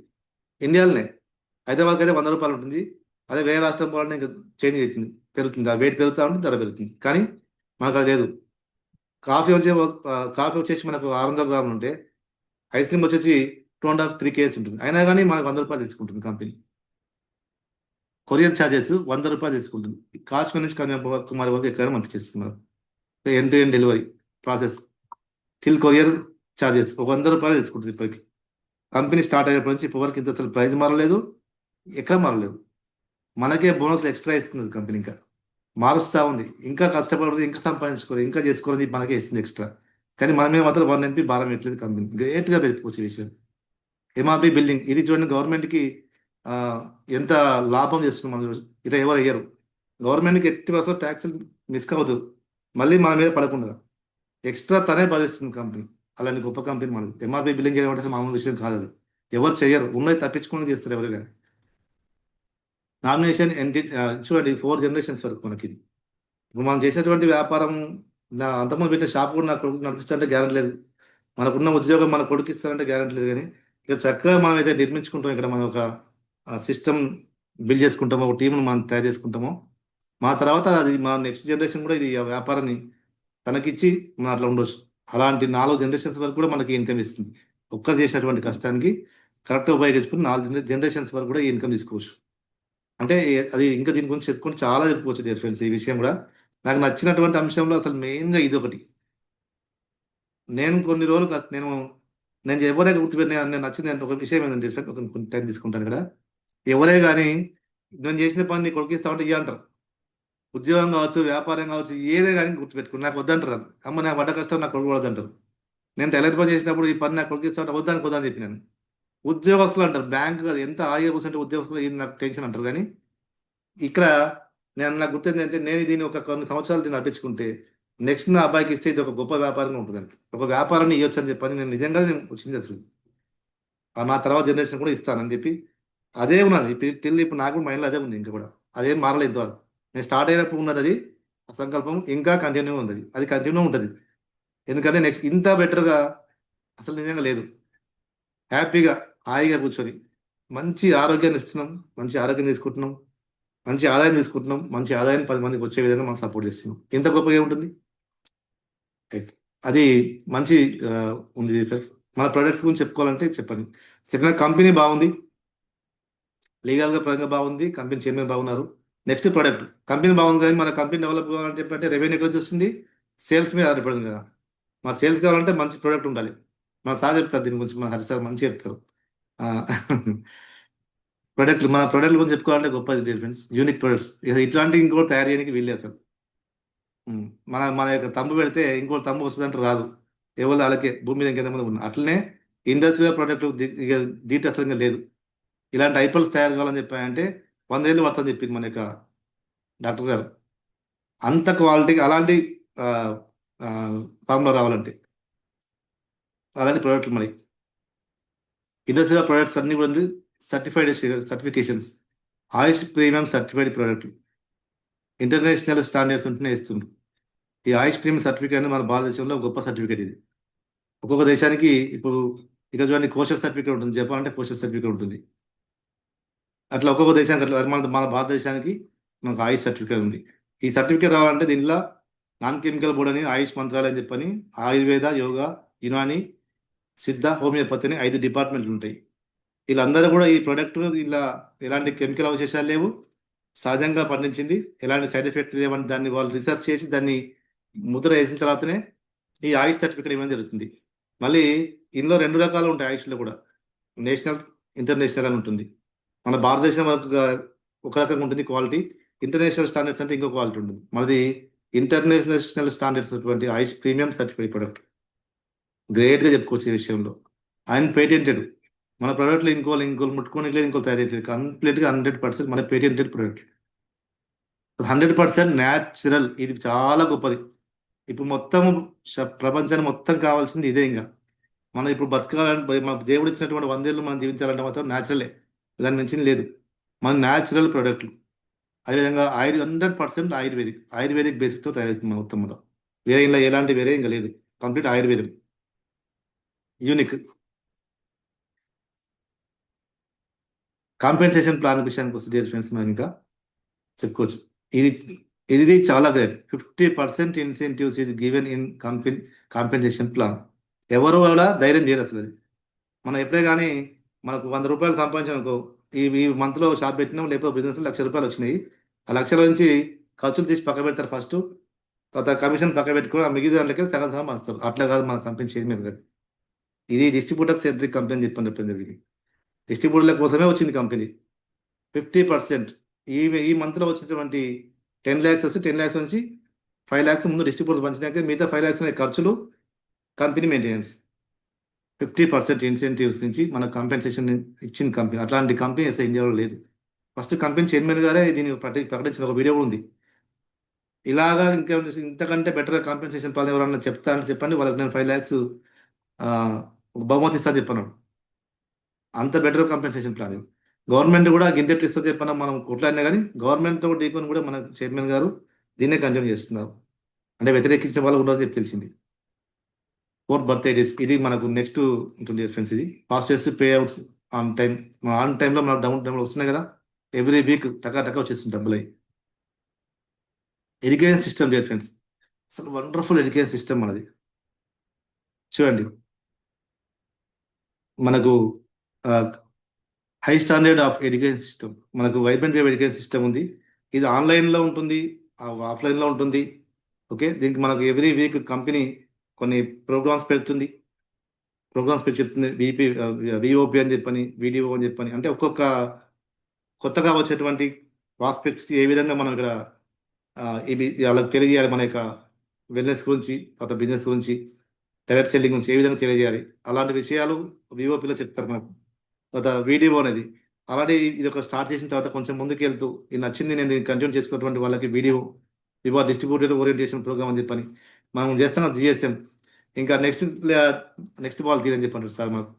ఇండియాలోనే హైదరాబాద్కి అయితే 100 రూపాయలు ఉంటుంది. అదే వేరే రాష్ట్రం పోవాలంటే ఇంకా చేంజ్ అవుతుంది, పెరుగుతుంది. ఆ వెయిట్ పెరుగుతూ ఉంటుంది, ధర పెరుగుతుంది. కానీ మనకు అది లేదు. కాఫీ వచ్చేసి మనకు 600 గ్రాములు ఉంటే ఐస్ క్రీమ్ వచ్చేసి 2.5 3 kgs ఉంటుంది. అయినా కానీ మనకు 100 రూపాయలు తీసుకుంటుంది కంపెనీ. కొరియర్ ఛార్జెస్ 100 రూపాయలు తీసుకుంటుంది. కాశ్మీర్ నుంచి కన్యాకుమారి వరకు ఎక్కడైనా పంపించేస్తున్నారు. End to end delivery process till courier charges 100 రూపాయలు తీసుకుంటుంది. ఇప్పటికి కంపెనీ స్టార్ట్ అయినప్పటి నుంచి ఇప్పటివరకు ఇంత అసలు ప్రైస్ మారలేదు, ఎక్కడ మారలేదు. మనకే బోనస్ ఎక్స్ట్రా ఇస్తుంది కంపెనీ. ఇంకా మారుస్తూ ఉంది. ఇంకా కష్టపడుతుంది, ఇంకా సంపాదించుకోవాలి, ఇంకా చేసుకోవాలని మనకే ఇస్తుంది ఎక్స్ట్రా. కానీ మనమే మాత్రం 1 NP భారం పెట్టలేదు కంపెనీ. గ్రేట్గా పెట్టుకోవచ్చు ఈ విషయం. MRP బిల్డింగ్ ఇది చూడండి, గవర్నమెంట్కి ఎంత లాభం చేస్తుంది. మనం ఇట్లా ఎవరు అయ్యారు. గవర్నమెంట్కి 80% ట్యాక్సులు మిస్ అవ్వదు, మళ్ళీ మన మీద పడకుండా ఎక్స్ట్రా తనే భరిస్తుంది కంపెనీ. అలాంటి గొప్ప కంపెనీ మనకి. MRP బిల్డింగ్ చేయడం అంటే మామూలు విషయం కాదు. అది ఎవరు చేయరు, ఉన్నది తప్పించుకొని చేస్తారు ఎవరు కానీ. నామినేషన్ చూడండి 4 generations వరకు మనకి. ఇప్పుడు మనం చేసేటువంటి వ్యాపారం అంతకుముందు పెట్టిన షాప్ కూడా నాకు కొడుకు నడిపిస్తారంటే గ్యారెంటీ లేదు. మనకున్న ఉద్యోగం మన కొడుకు ఇస్తారంటే గ్యారెంటీ లేదు. కానీ ఇక చక్కగా మనం అయితే నిర్మించుకుంటాం. ఇక్కడ మనం ఒక సిస్టమ్ బిల్డ్ చేసుకుంటామో, ఒక టీంను మనం తయారు చేసుకుంటామో, మా తర్వాత అది మా నెక్స్ట్ జనరేషన్ కూడా ఇది వ్యాపారాన్ని తనకిచ్చి మనం అట్లా ఉండొచ్చు. అలాంటి 4 generations వరకు కూడా మనకి ఇన్కమ్ ఇస్తుంది. ఒక్కరు చేసినటువంటి కష్టానికి కరెక్ట్గా ఉపయోగించుకుని 4 generations వరకు కూడా ఈ ఇన్కమ్ తీసుకోవచ్చు. అంటే అది ఇంకా దీని గురించి చెప్పుకొని చాలా చెప్పుకోవచ్చు డియర్ ఫ్రెండ్స్. ఈ విషయం కూడా నాకు నచ్చినటువంటి అంశంలో అసలు మెయిన్గా ఇది ఒకటి. నేను కొన్ని రోజులు నేను ఎవరే గుర్తుపెట్టిన నేను నచ్చింది అంటే ఒక విషయం ఏంటంటే కొంచెం టైం తీసుకుంటాను ఇక్కడ. ఎవరే కానీ నేను చేసిన పని నీ కొడుకిస్తామంటే ఇవి అంటారు. ఉద్యోగం కావచ్చు, వ్యాపారం కావచ్చు, ఏదే కానీ గుర్తుపెట్టుకుని నాకు వద్దంటారు. అమ్మ నాకు పడ్డ కష్టం నాకు కొడుకు వద్దంటారు. నేను టైలర్ పని చేసినప్పుడు ఈ పని నాకు కొడుకిస్తామంటే వద్దని చెప్పినాను. ఉద్యోగస్తులు అంటారు, బ్యాంక్ అది ఎంత హాయిగా కూర్చుంటే ఉద్యోగస్తులు ఇది నాకు టెన్షన్ అంటారు. కానీ ఇక్కడ నాకు గుర్తుంది అంటే నేను దీన్ని ఒక కొన్ని సంవత్సరాలు నడిపించుకుంటే నెక్స్ట్ నా అబ్బాయికి ఇస్తే ఇది ఒక గొప్ప వ్యాపారంగా ఉంటుంది. ఒక వ్యాపారాన్ని ఇవ్వచ్చు అని చెప్పని నేను నిజంగా వచ్చింది అసలు. నా తర్వాత జనరేషన్ కూడా ఇస్తానని చెప్పి అదే ఉన్నది. ఇప్పుడు నాకు మైండ్లో అదే ఉంది. ఇంకా కూడా అదేం మారలేదు ఇంతవరకు. నేను స్టార్ట్ అయినప్పుడు ఉన్నది అది ఆ సంకల్పం ఇంకా కంటిన్యూ ఉంది. అది కంటిన్యూ ఉంటుంది. ఎందుకంటే నెక్స్ట్ ఇంత బెటర్గా అసలు నిజంగా లేదు. హ్యాపీగా హాయిగా కూర్చొని మంచి ఆరోగ్యాన్ని ఇస్తున్నాం, మంచి ఆరోగ్యం తీసుకుంటున్నాం, మంచి ఆదాయం తీసుకుంటున్నాం, మంచి ఆదాయాన్ని 10 మందికి వచ్చే విధంగా మనం సపోర్ట్ చేస్తున్నాం. ఎంత గొప్పగా ఏముంటుంది. అది మంచి ఉంది. మన ప్రొడక్ట్స్ గురించి చెప్పుకోవాలంటే చెప్పండి. చెప్పిన కంపెనీ బాగుంది, లీగల్గా పరంగా బాగుంది, కంపెనీ చైర్మన్ బాగున్నారు. నెక్స్ట్ ప్రొడక్ట్, కంపెనీ బాగుంది కానీ మన కంపెనీ డెవలప్ కావాలంటే చెప్పంటే రెవెన్యూ ఎక్కడ వస్తుంది, సేల్స్ మీద ఆధారపడింది కదా. మన సేల్స్ కావాలంటే మంచి ప్రొడక్ట్ ఉండాలి. మన సార్ చెప్తారు దీని గురించి, మన హరి సార్ మంచి చెప్తారు. మన ప్రొడక్ట్ గురించి చెప్పుకోవాలంటే గొప్ప డిఫరెన్స్, యూనిక్ ప్రొడక్ట్స్. ఇట్లాంటి ఇంకోటి తయారు చేయడానికి వీళ్ళే అసలు. మన మన యొక్క తమ్ము పెడితే ఇంకోటి తమ్ము వస్తుందంటే రాదు, ఎవరు అలాగే భూమి మీద ఇంకెంతమంది ఉన్నారు. అట్లనే ఇండస్ట్రియల్ ప్రొడక్ట్ దీటి అసలు లేదు. ఇలాంటి ఐపల్స్ తయారు కావాలని చెప్పాయంటే 100 ఏళ్ళు పడుతుంది చెప్పింది మన యొక్క డాక్టర్ గారు. అంత క్వాలిటీకి అలాంటి ఫార్ములా రావాలంటే అలాంటి ప్రొడక్ట్లు మరి ఇండస్ట్రియల్ ప్రొడక్ట్స్ అన్ని కూడా సర్టిఫైడ్ సర్టిఫికేషన్స్, ఆయుష్ ప్రీమియం సర్టిఫైడ్ ప్రొడక్ట్లు, ఇంటర్నేషనల్ స్టాండర్డ్స్ ఉంటేనే ఇస్తుంది. ఈ ఆయుష్ ప్రీమియం సర్టిఫికేట్ అనేది మన భారతదేశంలో గొప్ప సర్టిఫికేట్. ఇది ఒక్కొక్క దేశానికి, ఇప్పుడు ఇక్కడ చూడండి కోషల్ సర్టిఫికేట్ ఉంటుంది, జపాన్ అంటే కోషల్ సర్టిఫికేట్ ఉంటుంది. అట్లా ఒక్కొక్క దేశానికి అట్లా మన భారతదేశానికి మనకు ఆయుష్ సర్టిఫికేట్ ఉంది. ఈ సర్టిఫికేట్ రావాలంటే దీనిలో నాన్ కెమికల్ బోర్డ్ అని, ఆయుష్ మంత్రాలయం చెప్పని, ఆయుర్వేద, యోగా, యునాని, సిద్ధ, హోమియోపతి అని 5 డిపార్ట్మెంట్లు ఉంటాయి. వీళ్ళందరూ కూడా ఈ ప్రొడక్ట్ ఇలా ఎలాంటి కెమికల్ అవశేషాలు లేవు, సహజంగా పండించింది, ఎలాంటి సైడ్ ఎఫెక్ట్స్ లేవని దాన్ని వాళ్ళు రీసెర్చ్ చేసి దాన్ని ముద్ర వేసిన తర్వాతనే ఈ ఆయుష్ సర్టిఫికేట్ ఇవ్వడం జరుగుతుంది. మళ్ళీ ఇందులో 2 రకాలు ఉంటాయి ఆయుష్లో కూడా, నేషనల్, ఇంటర్నేషనల్ అని ఉంటుంది. మన భారతదేశం వరకు ఒక రకంగా ఉంటుంది క్వాలిటీ, ఇంటర్నేషనల్ స్టాండర్డ్స్ అంటే ఇంకో క్వాలిటీ ఉంటుంది. మనది ఇంటర్నేషనల్ స్టాండర్డ్స్ అటువంటి ఆయుష్ ప్రీమియం సర్టిఫైడ్ ప్రొడక్ట్, గ్రేట్గా చెప్పుకోవచ్చు ఈ విషయంలో. ఆయన పేటెంటెడ్. మన ప్రోడక్ట్లు ఇంకోళ్ళు ముట్టుకోనికి లేదు, ఇంకోళ్ళు తయారు చేయలేదు. కంప్లీట్గా 100% మన పేటెంటెడ్ ప్రొడక్ట్, 100% న్యాచురల్. ఇది చాలా గొప్పది. ఇప్పుడు మొత్తం ప్రపంచాన్ని మొత్తం కావాల్సింది ఇదే. ఇంకా మనం ఇప్పుడు బతకాలంటే, మన దేవుడు ఇచ్చినటువంటి 100 ఏళ్ళు మనం జీవించాలంటే మాత్రం న్యాచురలే, దాని మించింది లేదు. మన న్యాచురల్ ప్రొడక్ట్లు. అదేవిధంగా 100% ఆయుర్వేదిక్ బేసిక్తో తయారు చేస్తుంది మొత్తం. మనం వేరే ఇలా ఎలాంటి వేరే ఇంకా లేదు, కంప్లీట్ ఆయుర్వేదం, యూనిక్. కాంపెన్సేషన్ ప్లాన్ విషయానికి వస్తే డియర్ ఫ్రెండ్స్, మనం ఇంకా చెప్పుకోవచ్చు. ఇది చాలా great. 50% incentives is given in compensation plan. ఎవరు కూడా ధైర్యం చేయరు అసలు. అది మనం ఎప్పుడే కానీ మనకు 100 రూపాయలు సంపాదించామనుకో, ఈ మంత్లో షాప్ పెట్టినాం, లేకపోతే బిజినెస్ 1,00,000 రూపాయలు వచ్చినాయి, ఆ 1,00,000 నుంచి ఖర్చులు తీసి పక్క పెడతారు ఫస్ట్, తర్వాత కమిషన్ పక్క పెట్టుకుని ఆ మిగిలిన దాంట్లోకి సగం సగం వస్తారు. అట్లా కాదు మన కంపెనీ షేర్ మీద. ఇది డిస్ట్రిబ్యూటర్ సెంట్రిక్ కంపెనీ చెప్పండి. డిస్ట్రిబ్యూటర్ల కోసమే వచ్చింది కంపెనీ. 50% ఈ మంత్లో వచ్చినటువంటి 10 lakhs వస్తే 10 lakhs నుంచి 5 lakhs ముందు డిస్ట్రిబ్యూటర్ పంచినాక మిగతా 5 lakhs ఖర్చులు కంపెనీ మెయింటెనెన్స్. 50% ఇన్సెంటివ్స్ నుంచి మన కంపెన్సేషన్ ఇచ్చింది కంపెనీ. అట్లాంటి కంపెనీ అసలు ఇండియాలో లేదు. ఫస్ట్ కంపెనీ చైర్మన్ గారే దీన్ని ప్రకటించిన ఒక వీడియో కూడా ఉంది. ఇలాగా ఇంతకంటే బెటర్గా కాంపెన్సేషన్ ప్లాన్ ఎవరన్నా చెప్పండి, వాళ్ళకి నేను 5 lakhs బహుమతి ఇస్తాను చెప్పన్నాడు. అంత బెటర్ కాంపెన్సేషన్ ప్లాన్. గవర్నమెంట్ కూడా గింజెట్లు ఇస్తా చెప్పినా మనం కొట్లాడినా కానీ గవర్నమెంట్తో డీకొని కూడా మన చైర్మన్ గారు దీన్నే కంటిన్యూ చేస్తున్నారు. అంటే వ్యతిరేకించే వాళ్ళు ఉన్నారని చెప్పి తెలిసింది. 4th birthday days ఇది మనకు నెక్స్ట్ ఉంటుంది ఫ్రెండ్స్. ఇది ఫాస్టెస్ట్ పే అవుట్స్ ఆన్ టైంలో మన డౌన్ టైంలో వస్తున్నాయి కదా, ఎవ్రీ వీక్ టకా వచ్చేస్తుంది డబ్బులు అయి. ఎడ్యుకేషన్ సిస్టమ్ డియర్ ఫ్రెండ్స్, అసలు వండర్ఫుల్ ఎడ్యుకేషన్ సిస్టమ్ మనది. చూడండి, మనకు high standard of education system, మనకు వైబ్రెంట్ వే ఎడ్యుకేషన్ సిస్టమ్ ఉంది. ఇది ఆన్లైన్లో ఉంటుంది, ఆఫ్లైన్లో ఉంటుంది. ఓకే, దీనికి మనకు ఎవ్రీ వీక్ కంపెనీ కొన్ని ప్రోగ్రామ్స్ పెడుతుంది, చెప్తుంది. విఓపి అని చెప్పని, వీడియో అని చెప్పని, అంటే ఒక్కొక్క కొత్తగా వచ్చేటువంటి ప్రాస్పెక్ట్స్కి ఏ విధంగా మనం ఇక్కడ ఇవి వాళ్ళకి తెలియజేయాలి, మన యొక్క వెల్నెస్ గురించి, తర్వాత బిజినెస్ గురించి, డైరెక్ట్ సెల్లింగ్ గురించి ఏ విధంగా తెలియజేయాలి, అలాంటి విషయాలు విఓపిలో చెప్తారు మనకు. తర్వాత వీడియో అనేది ఆల్రెడీ ఇది ఒక స్టార్ట్ చేసిన తర్వాత కొంచెం ముందుకు వెళ్తూ ఇది నచ్చింది నేను కంటిన్యూ చేసుకున్నటువంటి వాళ్ళకి వీడియో వివా డిస్ట్రిబ్యూటెడ్ ఓరియంటేషన్ ప్రోగ్రామ్ అని చెప్పని మనం చేస్తున్నాం. జిఎస్ఎం ఇంకా నెక్స్ట్ బాల్ తీరని చెప్పంటారు సార్ మాకు.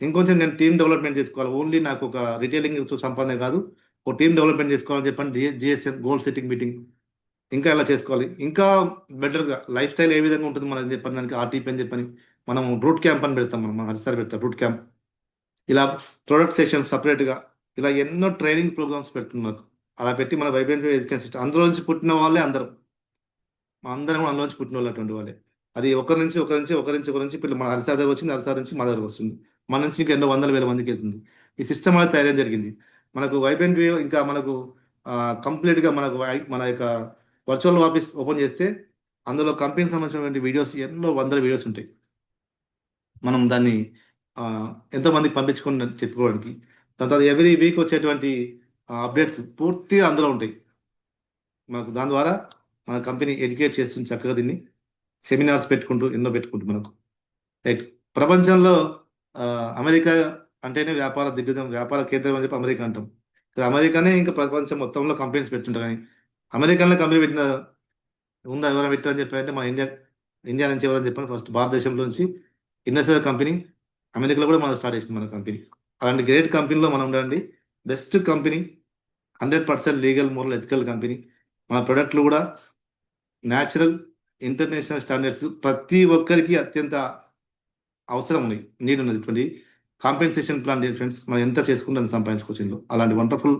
ఇంకొంచెం నేను టీమ్ డెవలప్మెంట్ చేసుకోవాలి, ఓన్లీ నాకు ఒక రిటైలింగ్ సంపాదన కాదు, ఒక టీమ్ డెవలప్మెంట్ చేసుకోవాలని చెప్పండి. జిఎస్ఎం గోల్ సెట్టింగ్ మీటింగ్ ఇంకా ఎలా చేసుకోవాలి, ఇంకా బెటర్గా లైఫ్ స్టైల్ ఏ విధంగా ఉంటుంది మనం చెప్పండి. దానికి ఆర్టీపీ అని చెప్పని మనం రూట్ క్యాంప్ అని పెడతాం, మనం హరిసారి పెడతాం రూట్ క్యాంప్. ఇలా ప్రొడక్ట్ సెషన్స్ సపరేట్గా ఇలా ఎన్నో ట్రైనింగ్ ప్రోగ్రామ్స్ పెడుతుంది మాకు. అలా పెట్టి మన వైబ్రెంట్ ఎడ్యుకేషన్ సిస్టమ్ అందులోంచి పుట్టిన వాళ్ళే అందరం అందులోంచి పుట్టిన వాళ్ళు అటువంటి వాళ్ళే. అది ఒకరి నుంచి ఇప్పుడు మన హరిసార్ వచ్చింది, హరిసార్ నుంచి మా దగ్గర వస్తుంది, మన నుంచి ఇంకా ఎన్నో 100,000 మందికి వెళ్తుంది. ఈ సిస్టమ్ అనేది తయారు జరిగింది. మనకు వైబ్రెంట్ వ్యూ ఇంకా మనకు కంప్లీట్గా మనకు మన యొక్క వర్చువల్ ఆఫీస్ ఓపెన్ చేస్తే అందులో కంపెనీకి సంబంధించినటువంటి వీడియోస్ ఎన్నో వందల వీడియోస్ ఉంటాయి. మనం దాన్ని ఎంతోమందికి పంపించుకొని చెప్పుకోవడానికి. దాని తర్వాత ఎవ్రీ వీక్ వచ్చేటువంటి అప్డేట్స్ పూర్తిగా అందులో ఉంటాయి. మనకు దాని ద్వారా మన కంపెనీ ఎడ్యుకేట్ చేస్తుంది చక్కగా. దీన్ని సెమినార్స్ పెట్టుకుంటూ ఎన్నో పెట్టుకుంటూ మనకు రైట్. ప్రపంచంలో అమెరికా అంటేనే వ్యాపార దిగ్గజం, వ్యాపార కేంద్రం అని చెప్పి అమెరికా అంటాం. అమెరికానే ఇంకా ప్రపంచం మొత్తంలో కంపెనీస్ పెట్టుంటారు. కానీ అమెరికాలో కంపెనీ పెట్టిన ఉందా ఎవరైనా పెట్టారని చెప్పారంటే మన ఇండియా నుంచి ఎవరని చెప్పారు. ఫస్ట్ భారతదేశంలో నుంచి ఇండస్ట్రియల్ కంపెనీ అమెరికాలో కూడా మనం స్టార్ట్ చేసింది మన కంపెనీ. అలాంటి గ్రేట్ కంపెనీలో మనం ఉండండి. Best company, 100% legal, moral, ethical company. మన ప్రొడక్ట్లు కూడా న్యాచురల్, ఇంటర్నేషనల్ స్టాండర్డ్స్, ప్రతి ఒక్కరికి అత్యంత అవసరం ఉన్నాయి, నీడ్ ఉన్నది. ఇటువంటి కాంపెన్సేషన్ ప్లాన్ ఫ్రెండ్స్, మనం ఎంత చేసుకుంటే అంత సంపాదించుకోవచ్చు ఇందులో. అలాంటి వండర్ఫుల్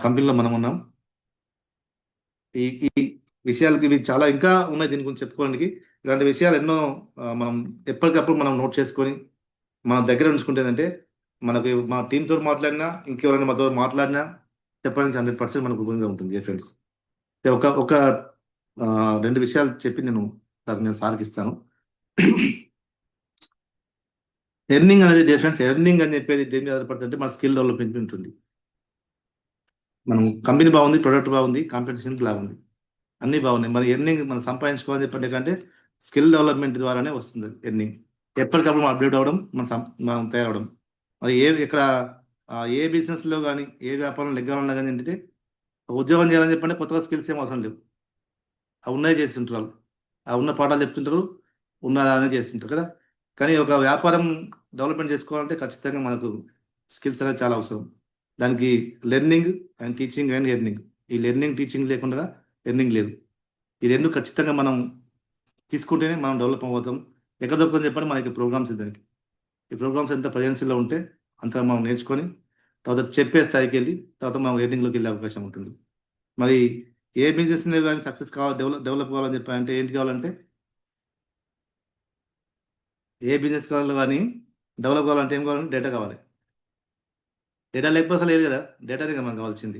కంపెనీలో మనం ఉన్నాం. ఈ ఈ విషయాలకి ఇవి చాలా ఇంకా ఉన్నాయి దీని గురించి చెప్పుకోవడానికి. ఇలాంటి విషయాలు ఎన్నో మనం ఎప్పటికప్పుడు మనం నోట్ చేసుకొని మన దగ్గర ఉంచుకుంటేదంటే మనకి మా టీంతో మాట్లాడినా, ఇంకెవరైనా మాతో మాట్లాడినా చెప్పడానికి 100% మనకు ఉపయోగంగా ఉంటుంది ఫ్రెండ్స్. ఒక 2 విషయాలు చెప్పి నేను సార్కి ఇస్తాను. ఎర్నింగ్ అనేది ఫ్రెండ్స్, ఎర్నింగ్ అని చెప్పేది దేని మీద ఆధారపడుతుంటే మన స్కిల్ డెవలప్మెంట్ ఉంటుంది. మనం కంపెనీ బాగుంది, ప్రొడక్ట్ బాగుంది, కాంపిటీషన్ బాగుంది, అన్నీ బాగున్నాయి. మరి ఎర్నింగ్ మనం సంపాదించుకోవాలని చెప్పండి కంటే స్కిల్ డెవలప్మెంట్ ద్వారానే వస్తుంది ఎర్నింగ్. ఎప్పటికప్పుడు మనం అప్డేట్ అవ్వడం, మనం తయారవడం. మరి ఇక్కడ ఏ బిజినెస్లో కానీ ఏ వ్యాపారం లెగ్గాలన్నా కానీ ఏంటంటే ఉద్యోగం చేయాలని చెప్పంటే కొత్తగా స్కిల్స్ ఏం అవసరం లేవు. అవి ఉన్నాయి చేస్తుంటారు వాళ్ళు, ఆ ఉన్న పాఠాలు చెప్తుంటారు, ఉన్నదానే చేస్తుంటారు కదా. కానీ ఒక వ్యాపారం డెవలప్మెంట్ చేసుకోవాలంటే ఖచ్చితంగా మనకు స్కిల్స్ అనేది చాలా అవసరం. దానికి learning and teaching and earning. ఈ లెర్నింగ్, టీచింగ్ లేకుండా ఎర్నింగ్ లేదు. ఈ రెండు ఖచ్చితంగా మనం తీసుకుంటేనే మనం డెవలప్ అవుతాం. ఎక్కడ దొరుకుతుందని చెప్పండి, మనకి ప్రోగ్రామ్స్. దానికి ఈ ప్రోగ్రామ్స్ ఎంత ప్రజెన్సీలో ఉంటే అంత మనం నేర్చుకొని తర్వాత చెప్పే స్థాయికి వెళ్ళి తర్వాత మనం ఎర్నింగ్లోకి వెళ్ళే అవకాశం ఉంటుంది. మరి ఏ బిజినెస్ కానీ సక్సెస్ కావాలి, డెవలప్ కావాలని చెప్పాలంటే ఏంటి కావాలంటే, ఏ బిజినెస్ కావాలో కానీ డెవలప్ కావాలంటే ఏం కావాలంటే డేటా కావాలి. డేటా లేకపోతే అసలు లేదు కదా, డేటానే కదా మనకు కావాల్సింది.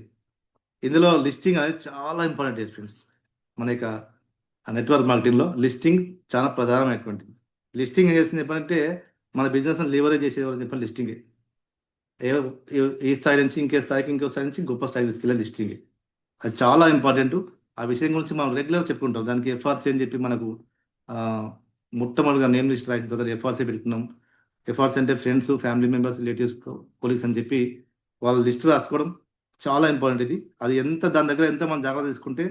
ఇందులో లిస్టింగ్ అనేది చాలా ఇంపార్టెంట్ ఫ్రెండ్స్. మన యొక్క నెట్వర్క్ మార్కెటింగ్లో లిస్టింగ్ చాలా ప్రధానమైనటువంటిది. లిస్టింగ్ ఏం చేస్తుంది చెప్పాలంటే మన బిజినెస్ లీవరేజ్ చేసేది ఎవరు చెప్పండి, లిస్టింగే. ఈ స్థాయి నుంచి ఇంకో స్థాయికి, ఇంకో స్థాయి నుంచి గొప్ప స్థాయికి తీసుకెళ్ళే లిస్టింగే. అది చాలా ఇంపార్టెంట్. ఆ విషయం గురించి మనం రెగ్యులర్ చెప్పుకుంటాం. దానికి ఎఫ్ఆర్సీ అని చెప్పి మనకు మొట్టమొదటిగా నేమ్ లిస్ట్ రాసిన తర్వాత ఎఫ్ఆర్సీ పెట్టుకున్నాం. ఎఫ్ఆర్సీ అంటే friends, family members, relatives, colleagues అని చెప్పి వాళ్ళ లిస్ట్ రాసుకోవడం చాలా ఇంపార్టెంట్. ఇది అది ఎంత దాని దగ్గర ఎంత మనం జాగ్రత్త తీసుకుంటే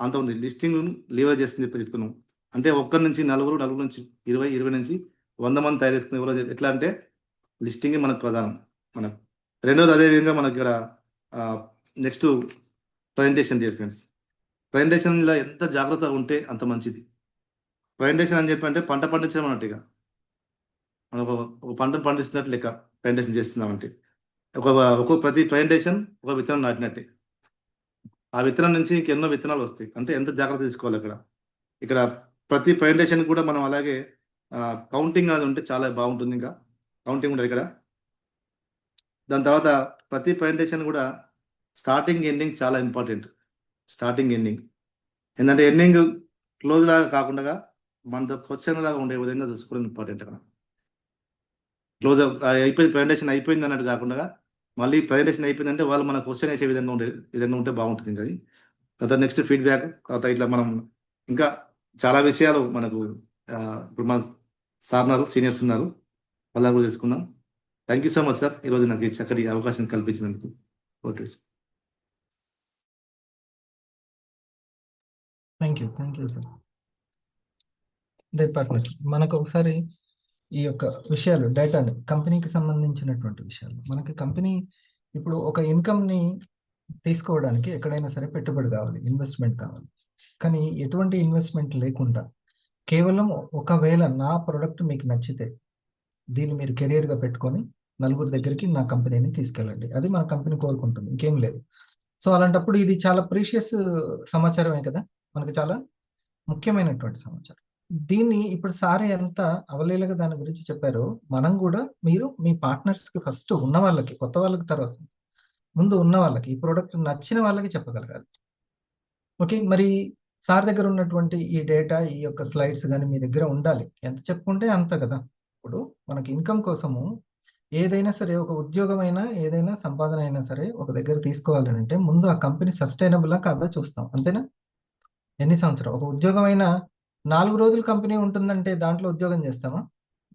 అంత ఉంది. లిస్టింగ్ లీవరేజ్ చేస్తుంది చెప్పుకున్నాం. అంటే 1 నుంచి 4, 4 నుంచి 20, 20 నుంచి 100 మంది తయారు చేసుకునే ఎవరో ఎట్లా అంటే లిస్టింగే మనకు ప్రధానం. మనకు రెండోది అదేవిధంగా మనకి ఇక్కడ నెక్స్ట్ ప్రజెంటేషన్ ఫ్రెండ్స్. ప్రజెంటేషన్లో ఎంత జాగ్రత్తగా ఉంటే అంత మంచిది. ప్రజెంటేషన్ అని చెప్పి అంటే పంట పండించడం అన్నట్టుగా, మనం ఒక పంటను పండిస్తున్నట్టు లెక్క ప్రజెంటేషన్ చేస్తున్నామంటే ప్రతి ప్రజెంటేషన్ ఒక విత్తనం నాటినట్టే. ఆ విత్తనం నుంచి ఇంకెన్నో విత్తనాలు వస్తాయి. అంటే ఎంత జాగ్రత్త తీసుకోవాలి ఇక్కడ ప్రతి ప్రజెంటేషన్ కూడా మనం అలాగే కౌంటింగ్ అనేది ఉంటే చాలా బాగుంటుంది. ఇంకా కౌంటింగ్ ఉంటుంది ఇక్కడ. దాని తర్వాత ప్రతి ప్రజెంటేషన్ కూడా స్టార్టింగ్, ఎండింగ్ చాలా ఇంపార్టెంట్. స్టార్టింగ్, ఎండింగ్ ఏంటంటే ఎండింగ్ క్లోజ్ లాగా కాకుండా మనతో క్వశ్చన్ లాగా ఉండే విధంగా చూసుకోవడం ఇంపార్టెంట్. అక్కడ క్లోజ్ అయిపోయింది, ప్రజెంటేషన్ అయిపోయింది అన్నట్టు కాకుండా మళ్ళీ ప్రజెంటేషన్ అయిపోయిందంటే వాళ్ళు మన క్వశ్చన్ వేసే విధంగా ఉంటే బాగుంటుంది. ఇంకా తర్వాత నెక్స్ట్ ఫీడ్బ్యాక్. తర్వాత ఇట్లా మనం ఇంకా చాలా విషయాలు మనకు ఇప్పుడు మన సార్ ఉన్నారు, సీనియర్స్ ఉన్నారు, వాళ్ళ కూడా తెలుసుకుందాం. Thank you so much sir, ఈరోజు నాకు చక్కటి అవకాశం కల్పించినందుకు. Thank you sir. డిపార్ట్మెంట్ మనకు ఒకసారి ఈ యొక్క విషయాలు, డేటాని, కంపెనీకి సంబంధించినటువంటి విషయాలు, మనకి కంపెనీ ఇప్పుడు ఒక ఇన్కమ్ని తీసుకోవడానికి ఎక్కడైనా సరే పెట్టుబడి కావాలి, ఇన్వెస్ట్మెంట్ కావాలి. కానీ ఎటువంటి ఇన్వెస్ట్మెంట్ లేకుండా కేవలం ఒకవేళ నా ప్రోడక్ట్ మీకు నచ్చితే దీన్ని మీరు కెరియర్గా పెట్టుకొని నలుగురి దగ్గరికి నా కంపెనీని తీసుకెళ్ళండి, అది మన కంపెనీ కోరుకుంటుంది, ఇంకేం లేదు. సో అలాంటప్పుడు ఇది చాలా ప్రీషియస్ సమాచారమే కదా, మనకి చాలా ముఖ్యమైనటువంటి సమాచారం. దీన్ని ఇప్పుడు సార్ ఎంత అవలీలగా దాని గురించి చెప్పారో మనం కూడా, మీరు మీ పార్ట్నర్స్కి ఫస్ట్ ఉన్న వాళ్ళకి, కొత్త వాళ్ళకి తర్వాత ముందు ఉన్న వాళ్ళకి, ఈ ప్రోడక్ట్ నచ్చిన వాళ్ళకి చెప్పగలగాలి. ఓకే. మరి సార్ దగ్గర ఉన్నటువంటి ఈ డేటా, ఈ యొక్క స్లైడ్స్ గాని మీ దగ్గర ఉండాలి. ఎంత చెప్పుకుంటే అంత కదా! ఇప్పుడు మనకి ఇన్‌కమ్ కోసము ఏదైనా సరే, ఒక ఉద్యోగమైనా, ఏదైనా సంపాదన అయినా సరే ఒక దగ్గర తీసుకోవాలనంటే ముందు ఆ కంపెనీ సస్టైనబులా కాదా చూస్తాం. అంతేనా? ఎన్ని సంవత్సరాలు ఒక ఉద్యోగమైనా 4 రోజులు కంపెనీ ఉంటుందంటే దాంట్లో ఉద్యోగం చేస్తామా?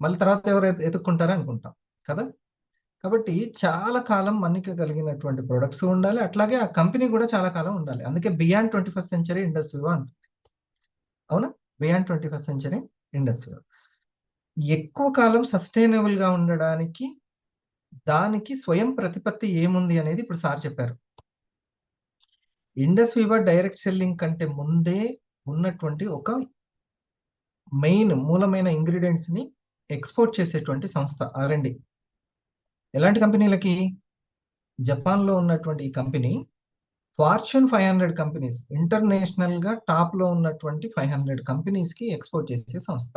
మళ్ళీ తర్వాత ఎవరు ఎతుక్కుంటారా అనుకుంటాం. కదా! కాబట్టి చాలా కాలం మన్నిక కలిగినటువంటి ప్రొడక్ట్స్ ఉండాలి. అట్లాగే ఆ కంపెనీ కూడా చాలా కాలం ఉండాలి. అందుకే beyond 21st century Indus Viva అంటారు. అవునా? Beyond 21st century Indus Viva. ఎక్కువ కాలం సస్టైనబుల్‌గా ఉండడానికి దానికి స్వయం ప్రతిపత్తి ఏముంది అనేది ఇప్పుడు సార్ చెప్పారు. ఇండస్ వివా డైరెక్ట్ సెల్లింగ్ కంటే ముందే ఉన్నటువంటి ఒక మెయిన్ మూలమైన ఇంగ్రీడియెంట్స్‌ని ఎక్స్‌పోర్ట్ చేసేటువంటి సంస్థ ఆర్&డి. ఎలాంటి కంపెనీలకి? జపాన్‌లో ఉన్నటువంటి ఈ కంపెనీ ఫార్చ్యూన్ 500 కంపెనీస్, ఇంటర్నేషనల్‌గా టాప్‌లో ఉన్నటువంటి 500 కంపెనీస్‌కి ఎక్స్‌పోర్ట్ చేసే సంస్థ.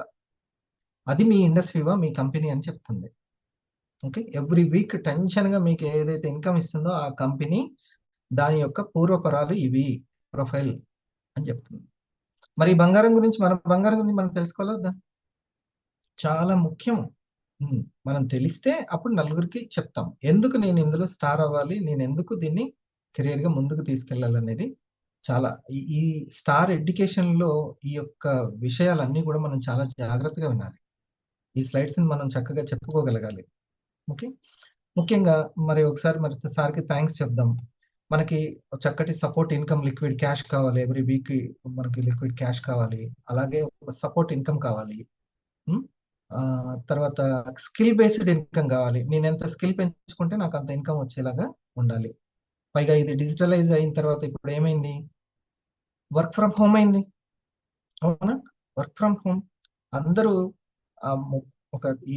అది మీ ఇండస్ వివా మీ కంపెనీ అని చెప్తుంది. ఓకే. ఎవ్రీ వీక్ టెన్షన్‌గా మీకు ఏదైతే ఇన్‌కమ్ ఇస్తుందో ఆ కంపెనీ దాని యొక్క పూర్వపరాలు ఇవి ప్రొఫైల్ అని చెప్తుంది. మరి ఈ బంగారం గురించి మనం తెలుసుకోవాలా వద్దా? చాలా ముఖ్యం. మనం తెలిస్తే అప్పుడు నలుగురికి చెప్తాం. ఎందుకు నేను ఇందులో స్టార్ అవ్వాలి? నేనెందుకు దీన్ని కెరియర్‌గా ముందుకు తీసుకెళ్లాలనేది చాలా ఈ స్టార్ ఎడ్యుకేషన్‌లో ఈ యొక్క విషయాలన్నీ కూడా మనం చాలా జాగ్రత్తగా వినాలి. ఈ స్లైడ్స్‌ని మనం చక్కగా చెప్పుకోగలగాలి. ఓకే. ముఖ్యంగా మరి ఒకసారి సార్‌కి థాంక్స్ చెప్దాం. మనకి చక్కటి సపోర్ట్ ఇన్‌కమ్ లిక్విడ్ క్యాష్ కావాలి. ఎవ్రీ వీక్ మనకి లిక్విడ్ క్యాష్ కావాలి. అలాగే ఒక సపోర్ట్ ఇన్‌కమ్ కావాలి. హ్మ్. తర్వాత స్కిల్ బేస్డ్ ఇన్‌కమ్ కావాలి. నేనెంత స్కిల్ పెంచుకుంటే నాకంత ఇన్‌కమ్ వచ్చేలాగా ఉండాలి. పైగా ఇది డిజిటలైజ్ అయిన తర్వాత ఇప్పుడు ఏమైంది? వర్క్ ఫ్రమ్ హోమ్ అయింది. అవునా? Work from home. అందరూ ఆహ్, ము ఒక ఈ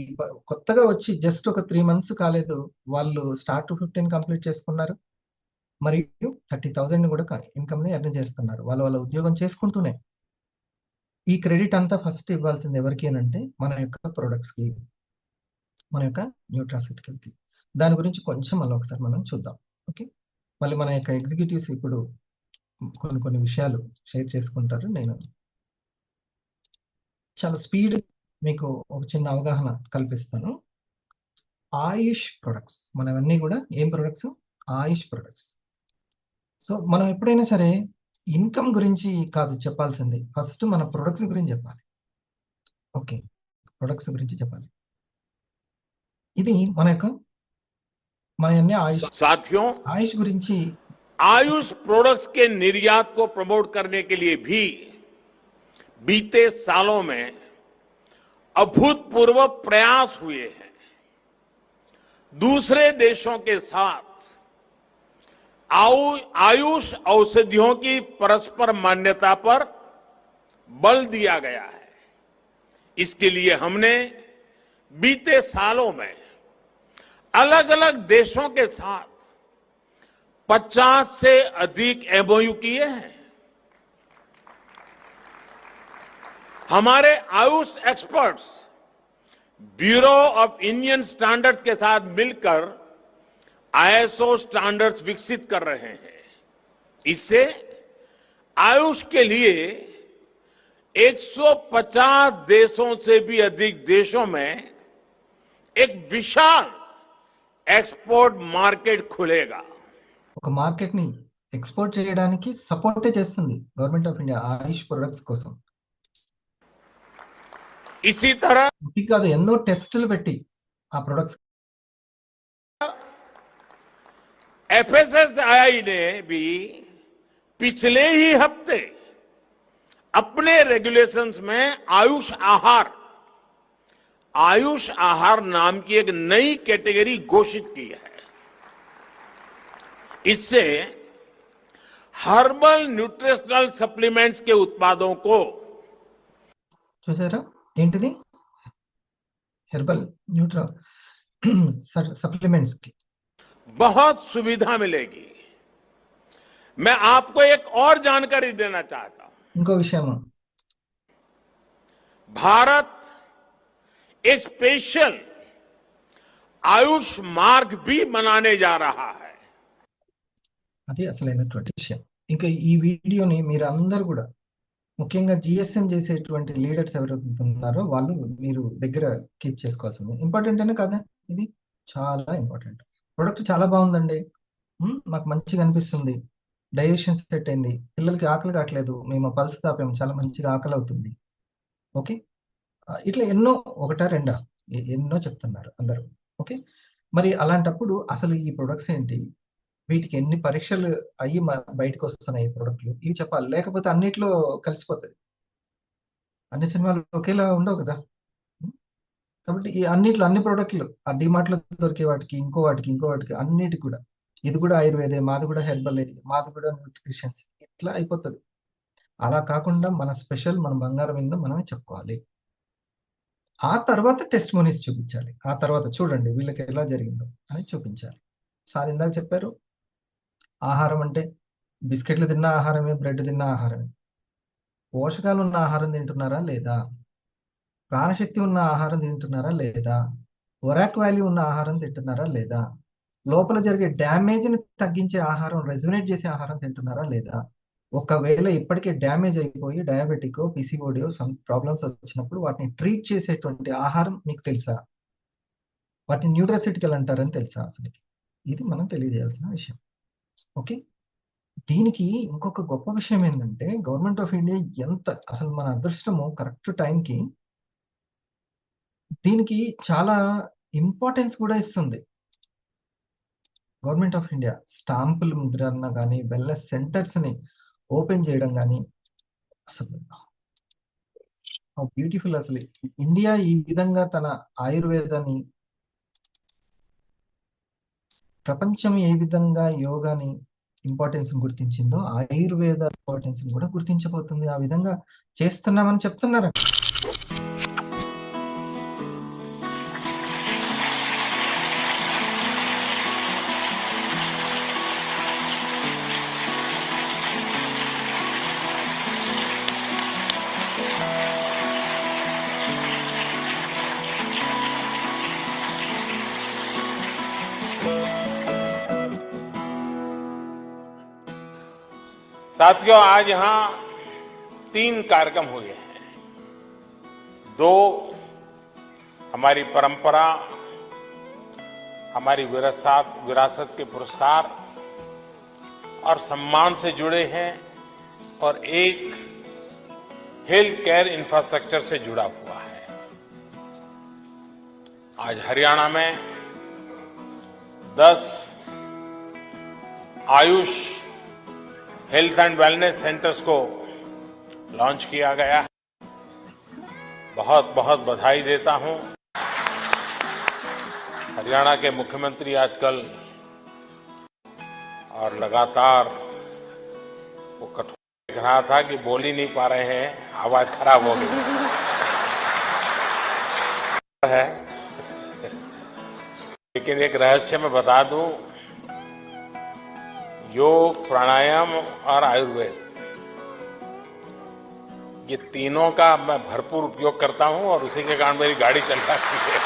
కొత్తగా వచ్చి జస్ట్ ఒక 3 మంత్స్ కాలేదు. వాళ్ళు స్టార్ట్ టు 15 కంప్లీట్ చేసుకున్నారు. మరియు 30,000 కూడా ఇన్‌కమ్‌ని ఎర్న్ చేస్తున్నారు. వాళ్ళ ఉద్యోగం చేసుకుంటూనే. ఈ క్రెడిట్ అంతా ఫస్ట్ ఇవ్వాల్సింది ఎవరికి అనంటే మన యొక్క ప్రొడక్ట్స్‌కి. మన యొక్క న్యూట్రాసిటికల్‌కి. దాని గురించి కొంచెం మళ్ళీ ఒకసారి మనం చూద్దాం. ఓకే. మళ్ళీ మన యొక్క ఎగ్జిక్యూటివ్స్ ఇప్పుడు కొన్ని విషయాలు షేర్ చేసుకుంటారు. నేను చాలా స్పీడ్ మీకు ఒక చిన్న అవగాహన కల్పిస్తాను. ఆయుష్ ప్రొడక్ట్స్ మనవన్నీ కూడా ఏం ప్రొడక్ట్స్? ఆయుష్ ప్రొడక్ట్స్. సో, మనం ఎప్పుడైనా సరే ఇన్‌కమ్ గురించి కాదు చెప్పాల్సింది. ఫస్ట్ మన ప్రొడక్ట్స్ గురించి చెప్పాలి. ఓకే. ప్రొడక్ట్స్ గురించి చెప్పాలి. ఇది మనయన్నీ ఆయుష్. साथियों, ఆయుష్ గురించి आयुष प्रोडक्ट्स के निर्यात को प्रमोट करने के लिए भी बीते सालों में अभूतपूर्व प्रयास हुए हैं। दूसरे देशों के साथ आयुष औषधियों की परस्पर मान्यता पर बल दिया गया है। इसके लिए हमने बीते सालों में अलग अलग देशों के साथ 50 से अधिक एमओयू किए हैं। हमारे Ayush experts bureau of Indian standards के साथ मिलकर आईएसओ स्टैंडर्ड्स विकसित कर रहे हैं। इससे आयुष के लिए 150 देशों से भी अधिक देशों में एक विशाल एक्सपोर्ट मार्केट खुलेगा। ఒక మార్కెట్‌ని ఎక్స్‌పోర్ట్ చేయడానికి సపోర్టే చేస్తుంది government of India Ayush products కోసం. इसी तरह ఇది కాదు ఎన్నో టెస్టులు పెట్టి ఆ ప్రొడక్ట్స్ एफएसएसआई ने भी पिछले ही हफ्ते अपने रेगुलेशंस में आयुष आहार नाम की एक नई कैटेगरी घोषित की है। इससे हर्बल न्यूट्रिशनल सप्लीमेंट्स के उत्पादों को చూసారా? ఏంటిది? హెర్బల్ సప్లిమెంట్స్‌కి बहुत सुविधा मिलेगी। मैं आपको एक और जानकारी देना चाहता हूं। ఇంకో విషయము भारत एक स्पेशल आयुष मार्ग भी बनाने जा रहा है। అది అసలైనటువంటి విషయం. ఇంకా ఈ వీడియోని మీరందరూ కూడా ముఖ్యంగా జీఎస్ఎం చేసేటువంటి లీడర్స్ ఎవరైతే ఉన్నారో వాళ్ళు మీరు దగ్గర కీప్ చేసుకోవాల్సింది. ఇంపార్టెంట్ అనే కదా ఇది, చాలా ఇంపార్టెంట్. ప్రొడక్ట్ చాలా బాగుందండి, మాకు మంచిగా అనిపిస్తుంది, డైజెషన్ సెట్ అయింది, పిల్లలకి ఆకలి కావట్లేదు, మేము పల్స్ తాపాము, చాలా మంచిగా ఆకలి అవుతుంది. ఓకే, ఇట్లా ఎన్నో, ఒకటా రెండా ఎన్నో చెప్తున్నారు అందరూ. ఓకే, మరి అలాంటప్పుడు అసలు ఈ ప్రొడక్ట్స్ ఏంటి, వీటికి ఎన్ని పరీక్షలు అయ్యి బయటకు వస్తున్నాయి ఈ ప్రొడక్ట్లు, ఇవి చెప్పాలి. లేకపోతే అన్నిట్లో కలిసిపోతుంది, అన్ని సినిమాలు ఒకేలా ఉండవు కదా. కాబట్టి ఈ అన్నిట్లో అన్ని ప్రోడక్ట్లు ఆ డిమార్ట్లో దొరికే వాటికి ఇంకో వాటికి అన్నిటికి కూడా ఇది కూడా ఆయుర్వేదే, మాది కూడా హెర్బల్, మాది కూడా న్యూట్రిషన్స్, ఇట్లా అయిపోతుంది. అలా కాకుండా మన స్పెషల్, మన బంగారం ఏందో మనమే చెప్పుకోవాలి. ఆ తర్వాత టెస్ట్ మోనీస్ చూపించాలి. ఆ తర్వాత చూడండి వీళ్ళకి ఎలా జరిగిందో అని చూపించాలి. సార్ ఇందాక చెప్పారు, ఆహారం అంటే బిస్కెట్లు తిన్న ఆహారమే, బ్రెడ్ తిన్న ఆహారమే. పోషకాలు ఉన్న ఆహారం తింటున్నారా లేదా, ప్రాణశక్తి ఉన్న ఆహారం తింటున్నారా లేదా, ఒరాక్ వాల్యూ ఉన్న ఆహారం తింటున్నారా లేదా, లోపల జరిగే డ్యామేజ్ని తగ్గించే ఆహారం, రెజ్యునేట్ చేసే ఆహారం తింటున్నారా లేదా. ఒకవేళ ఇప్పటికే డ్యామేజ్ అయిపోయి డయాబెటిక్, పిసిఓడియో సమ్ ప్రాబ్లమ్స్ వచ్చినప్పుడు వాటిని ట్రీట్ చేసేటువంటి ఆహారం మీకు తెలుసా, వాటిని న్యూట్రాసిటికల్ అంటారని తెలుసా అసలు, ఇది మనం తెలియజేయాల్సిన విషయం. ఓకే, దీనికి ఇంకొక గొప్ప విషయం ఏంటంటే గవర్నమెంట్ ఆఫ్ ఇండియా ఎంత, అసలు మన అదృష్టము, కరెక్ట్ టైంకి దీనికి చాలా ఇంపార్టెన్స్ కూడా ఇస్తుంది. గవర్నమెంట్ ఆఫ్ ఇండియా స్టాంపుల ముద్రణ కానీ, వెల్నెస్ సెంటర్స్ని ఓపెన్ చేయడం కానీ, అసలు బ్యూటిఫుల్. అసలు ఇండియా ఈ విధంగా తన ఆయుర్వేదాన్ని, ప్రపంచం ఏ విధంగా యోగాని ఇంపార్టెన్స్ గుర్తించిందో ఆయుర్వేద ఇంపార్టెన్స్ కూడా గుర్తించబోతుంది. ఆ విధంగా చేస్తున్నామని చెప్తున్నారు. साथियों, आज यहां 3 कार्यक्रम हुए हैं। 2 हमारी परंपरा, हमारी विरासत के पुरस्कार और सम्मान से जुड़े हैं, और 1 हेल्थ केयर इंफ्रास्ट्रक्चर से जुड़ा हुआ है। आज हरियाणा में 10 Ayush health and wellness centres को लॉन्च किया गया है। बहुत बहुत बधाई देता हूं। हरियाणा के मुख्यमंत्री आजकल और लगातार वो कठोर दिख रहा था कि बोल ही नहीं पा रहे हैं, आवाज खराब हो गई है। लेकिन एक रहस्य मैं बता दूं, योग, प्राणायाम और आयुर्वेद, ये तीनों का मैं भरपूर उपयोग करता हूं, और उसी के कारण मेरी गाड़ी चल जाती है।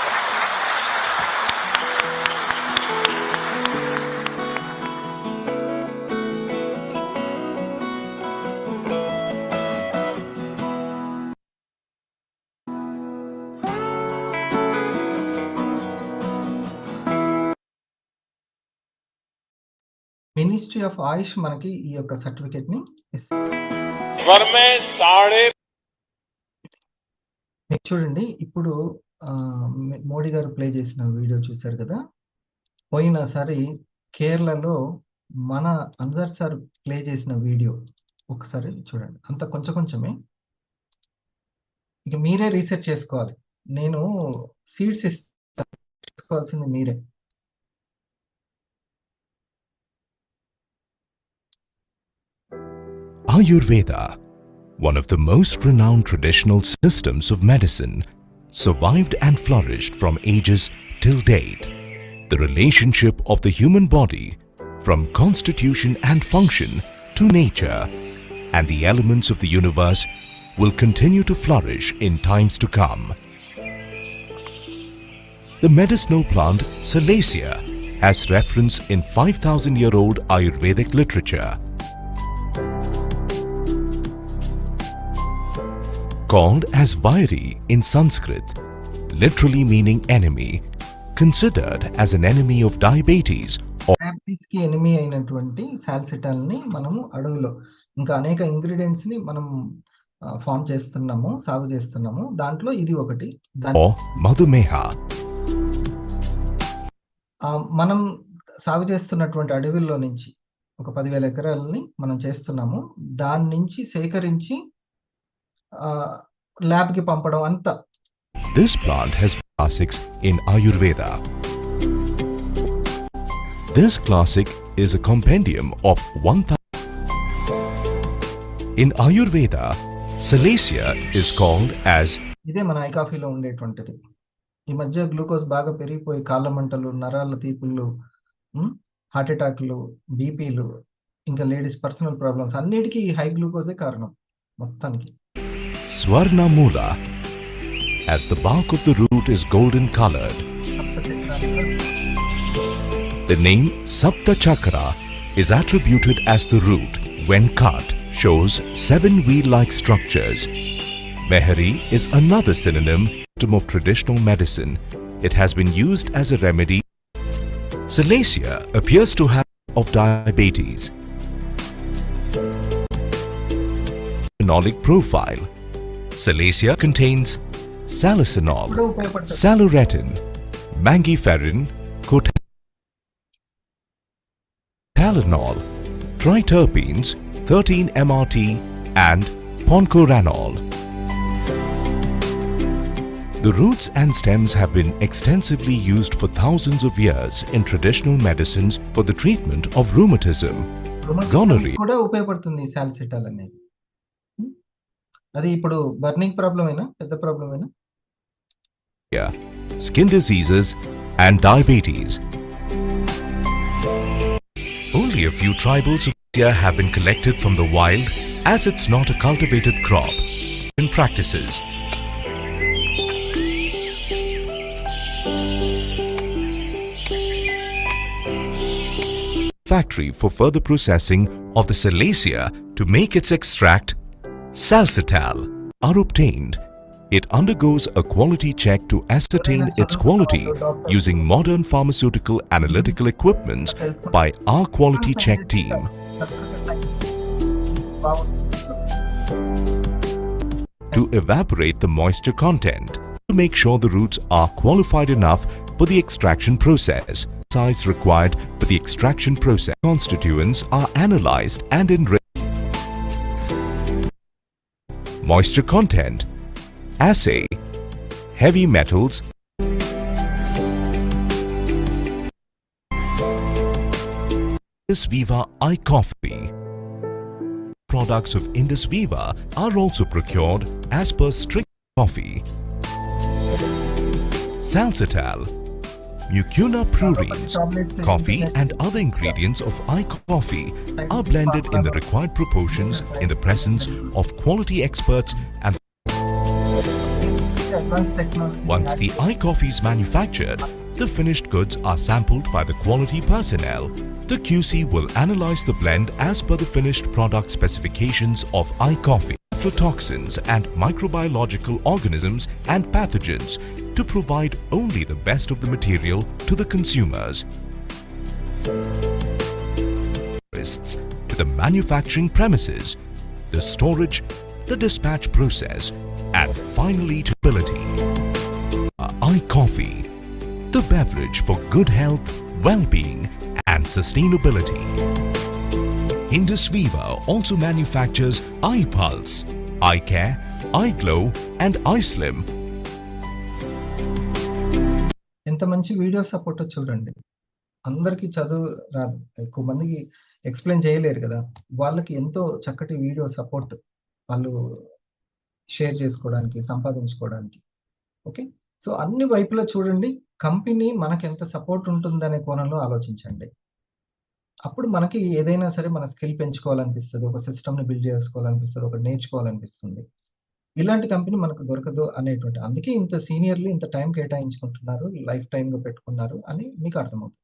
మినిస్ట్రీ ఆఫ్ ఆయుష్ మనకి ఈ యొక్క సర్టిఫికేట్ ని ఇస్తుంది. చూడండి, ఇప్పుడు మోడీ గారు ప్లే చేసిన వీడియో చూశారు కదా. పోయినసారి కేరళలో మన అన్వర్ సార్ ప్లే చేసిన వీడియో ఒకసారి చూడండి. అంత కొంచెమే, ఇక మీరే రీసెర్చ్ చేసుకోవాలి. నేను సీడ్స్ చేసుకోవాల్సింది మీరే. Ayurveda, one of the most renowned traditional systems of medicine, survived and flourished from ages till date. The relationship of the human body, from constitution and function to nature and the elements of the universe, will continue to flourish in times to come. The medicinal plant Salacia has reference in 5,000-year-old Ayurvedic literature. Called as Vairi in Sanskrit, literally meaning enemy, considered as an enemy of diabetes. Diabetes కి enemy అయినటువంటి సాల్సిటాల్ ని మనము అడవిలో ఇంకా అనేక ingredients ని మనం form చేస్తున్నాము, సాగు చేస్తున్నాము. దాంట్లో ఇది ఒకటి. Or Madhumeha. మనం సాగు చేస్తున్నటువంటి అడవిలో నుంచి ఒక 10,000 ఎకరాలని మనం చేస్తున్నాము. దాని నుంచి సేకరించి ల్యాబ్ కి పంపడం అంతా. This plant has classics in Ayurveda. This classic is a compendium of 1,000. In Ayurveda, Salacia is called as ఇదే మన ఐ కాఫీలో ఉండేటువంటిది. ఈ మధ్య గ్లూకోజ్ బాగా పెరిగిపోయి కాళ్ళ మంటలు, నరాల తీపుళ్ళు, హార్ట్ అటాక్లు, బీపీలు, ఇంకా లేడీస్ పర్సనల్ ప్రాబ్లమ్స్ అన్నిటికీ హై గ్లూకోజే కారణం మొత్తానికి. Swarna Mula, as the bark of the root is golden colored. The name Sapta Chakra is attributed as the root when cut shows 7 wheel-like structures. Mehari is another synonym of traditional medicine. It has been used as a remedy. Salacia appears to have of diabetes. Phenolic profile. Salacia contains salicylic, saluretin, mangiferin, cotalinol, triterpenes, 13-MRT and poncoranol. The roots and stems have been extensively used for thousands of years in traditional medicines for the treatment of rheumatism, gonorrhea. కూడా ఉపయోగపడుతుంది సాల్సిటాల్ అనేది. అది ఇప్పుడు burning problem అయినా పెద్ద problem అయినా, skin diseases and diabetes. Only a few tribals of India have been collected from the wild, as it's not a cultivated crop. In practices, factory for further processing of the Salacia to make its extract, Salcital, are obtained. It undergoes a quality check to ascertain its quality using modern pharmaceutical analytical equipments by our quality check team. To evaporate the moisture content, to make sure the roots are qualified enough for the extraction process. Size required for the extraction process. Constituents are analyzed and enriched. Moisture content, assay, heavy metals, Indus Viva iCoffee. Products of Indus Viva are also procured as per strict coffee. Salcital, Mucuna prurines, coffee and other ingredients of iCoffee are blended in the required proportions in the presence of quality experts and once the iCoffee is manufactured, the finished goods are sampled by the quality personnel. The QC will analyze the blend as per the finished product specifications of iCoffee, aflatoxins and microbiological organisms and pathogens to provide only the best of the material to the consumers. To the manufacturing premises, the storage, the dispatch process, and finally to ability. iCoffee, the beverage for good health, well-being, and sustainability. Indus Viva also manufactures iPulse, iCare, iGlow, and iSlim. ఎంత మంచి video support చూడండి. అందరికీ చదువు రాదు, ఎక్కువ మందికి explain చేయలేరు కదా, వాళ్ళకి ఎంతో చక్కటి వీడియో సపోర్ట్ వాళ్ళు షేర్ చేసుకోవడానికి, సంపాదించుకోవడానికి. ఓకే, సో అన్ని వైపులా చూడండి. కంపెనీ మనకి ఎంత సపోర్ట్ ఉంటుందనే కోణంలో ఆలోచించండి. అప్పుడు మనకి ఏదైనా సరే మన స్కిల్ పెంచుకోవాలనిపిస్తుంది, ఒక సిస్టమ్ని బిల్డ్ చేసుకోవాలనిపిస్తుంది, ఒకటి నేర్చుకోవాలనిపిస్తుంది. ఇలాంటి కంపెనీ మనకు దొరకదు అనేటువంటి, అందుకే ఇంత సీనియర్లు ఇంత టైం కేటాయించుకుంటున్నారు, లైఫ్ టైంగా పెట్టుకున్నారు అని మీకు అర్థమవుతుంది.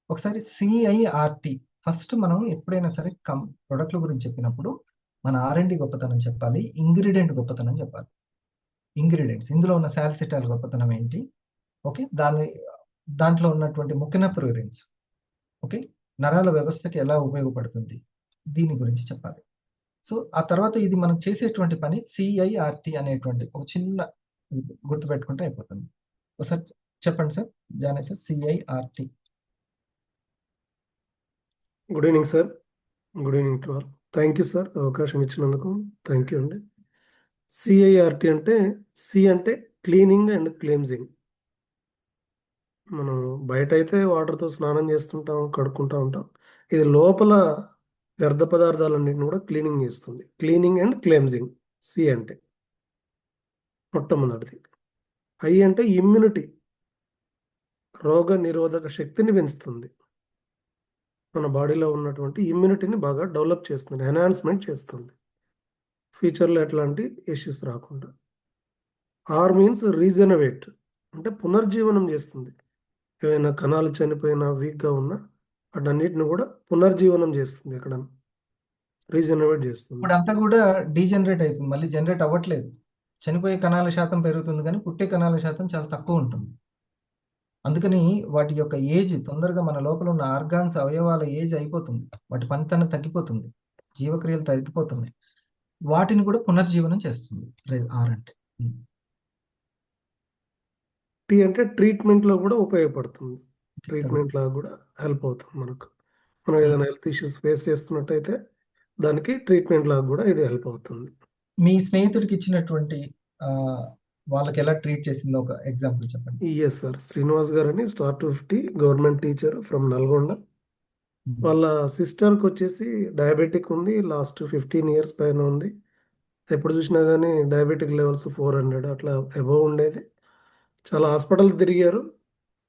ఒకసారి సిఐఆర్టి ఫస్ట్ మనం ఎప్పుడైనా సరే ప్రొడక్ట్ల గురించి చెప్పినప్పుడు మన ఆర్ఎండి గొప్పతనం చెప్పాలి, ఇంగ్రీడియంట్ గొప్పతనం చెప్పాలి. ఇంగ్రీడియంట్స్ ఇందులో ఉన్న సాలిసిటాల్ గొప్పతనం ఏంటి, ఓకే, దాంట్లో ఉన్నటువంటి ముఖ్యనప్పు ప్రోటీన్స్, ఓకే, నరాల వ్యవస్థకి ఎలా ఉపయోగపడుతుంది, దీని గురించి చెప్పాలి. సో ఆ తర్వాత ఇది మనం చేసేటువంటి పని సిఐఆర్టి అనేటువంటి ఒక చిన్న గుర్తుపెట్టుకుంటే అయిపోతుంది. ఒకసారి చెప్పండి సార్, జానే sir, CIRT. Good evening sir. Good evening to all. Thank you sir అవకాశం ఇచ్చినందుకు. థ్యాంక్ యూ అండి. సిఐఆర్టి అంటే సి అంటే క్లీనింగ్ అండ్ క్లెన్జింగ్. మనం బయట అయితే వాటర్తో స్నానం చేస్తుంటాం, కడుక్కుంటూ ఉంటాం. ఇది లోపల వ్యర్థ పదార్థాలన్నింటిని కూడా క్లీనింగ్ చేస్తుంది. క్లీనింగ్ అండ్ క్లెన్జింగ్ సి అంటే మొట్టమొదటిది. ఐ అంటే ఇమ్యూనిటీ, రోగ నిరోధక శక్తిని పెంచుతుంది. మన బాడీలో ఉన్నటువంటి ఇమ్యూనిటీని బాగా డెవలప్ చేస్తుంది, ఎన్హాన్స్మెంట్ చేస్తుంది, ఫ్యూచర్లో ఎట్లాంటి ఇష్యూస్ రాకుండా. ఆర్ మీన్స్ రీజనరేట్ అంటే పునర్జీవనం చేస్తుంది. ఏవైనా కణాలు చనిపోయినా వీక్గా ఉన్నా వాటన్నిటిని కూడా పునర్జీవనం చేస్తుంది, ఎక్కడ రీజనరేట్ చేస్తుంది. ఇప్పుడు అంతా కూడా డీజనరేట్ అవుతుంది, మళ్ళీ జనరేట్ అవ్వట్లేదు. చనిపోయే కణాల శాతం పెరుగుతుంది కానీ పుట్టే కణాల శాతం చాలా తక్కువ ఉంటుంది. అందుకని వాటి యొక్క ఏజ్ తొందరగా, మన లోపల ఉన్న ఆర్గాన్స్ అవయవాల ఏజ్ అయిపోతుంది, వాటి పనితనం తగ్గిపోతుంది, జీవక్రియలు తగ్గిపోతున్నాయి. వాటిని కూడా పునర్జీవనం చేస్తుంది ఆర్ అంటే. టీ అంటే ట్రీట్మెంట్లో కూడా ఉపయోగపడుతుంది. ట్రీట్మెంట్ లాగా కూడా హెల్ప్ అవుతుంది మనకు. మనం ఏదైనా హెల్త్ ఇష్యూస్ ఫేస్ చేస్తున్నట్టయితే దానికి ట్రీట్మెంట్ లాగా కూడా ఇది హెల్ప్ అవుతుంది. మీ స్నేహితుడికి ఇచ్చినటువంటి వాళ్ళకి ఎలా ట్రీట్ చేసిందో ఒక ఎగ్జాంపుల్ చెప్పండి. ఎస్ సార్, శ్రీనివాస్ గారు అని star 250 government teacher from Nalgonda. వాళ్ళ సిస్టర్కి వచ్చేసి డయాబెటిక్ ఉంది, లాస్ట్ 15 years పైన ఉంది. ఎప్పుడు చూసినా కానీ డయాబెటిక్ లెవెల్స్ 400 అట్లా అబోవ్ ఉండేది. చాలా హాస్పిటల్ తిరిగారు.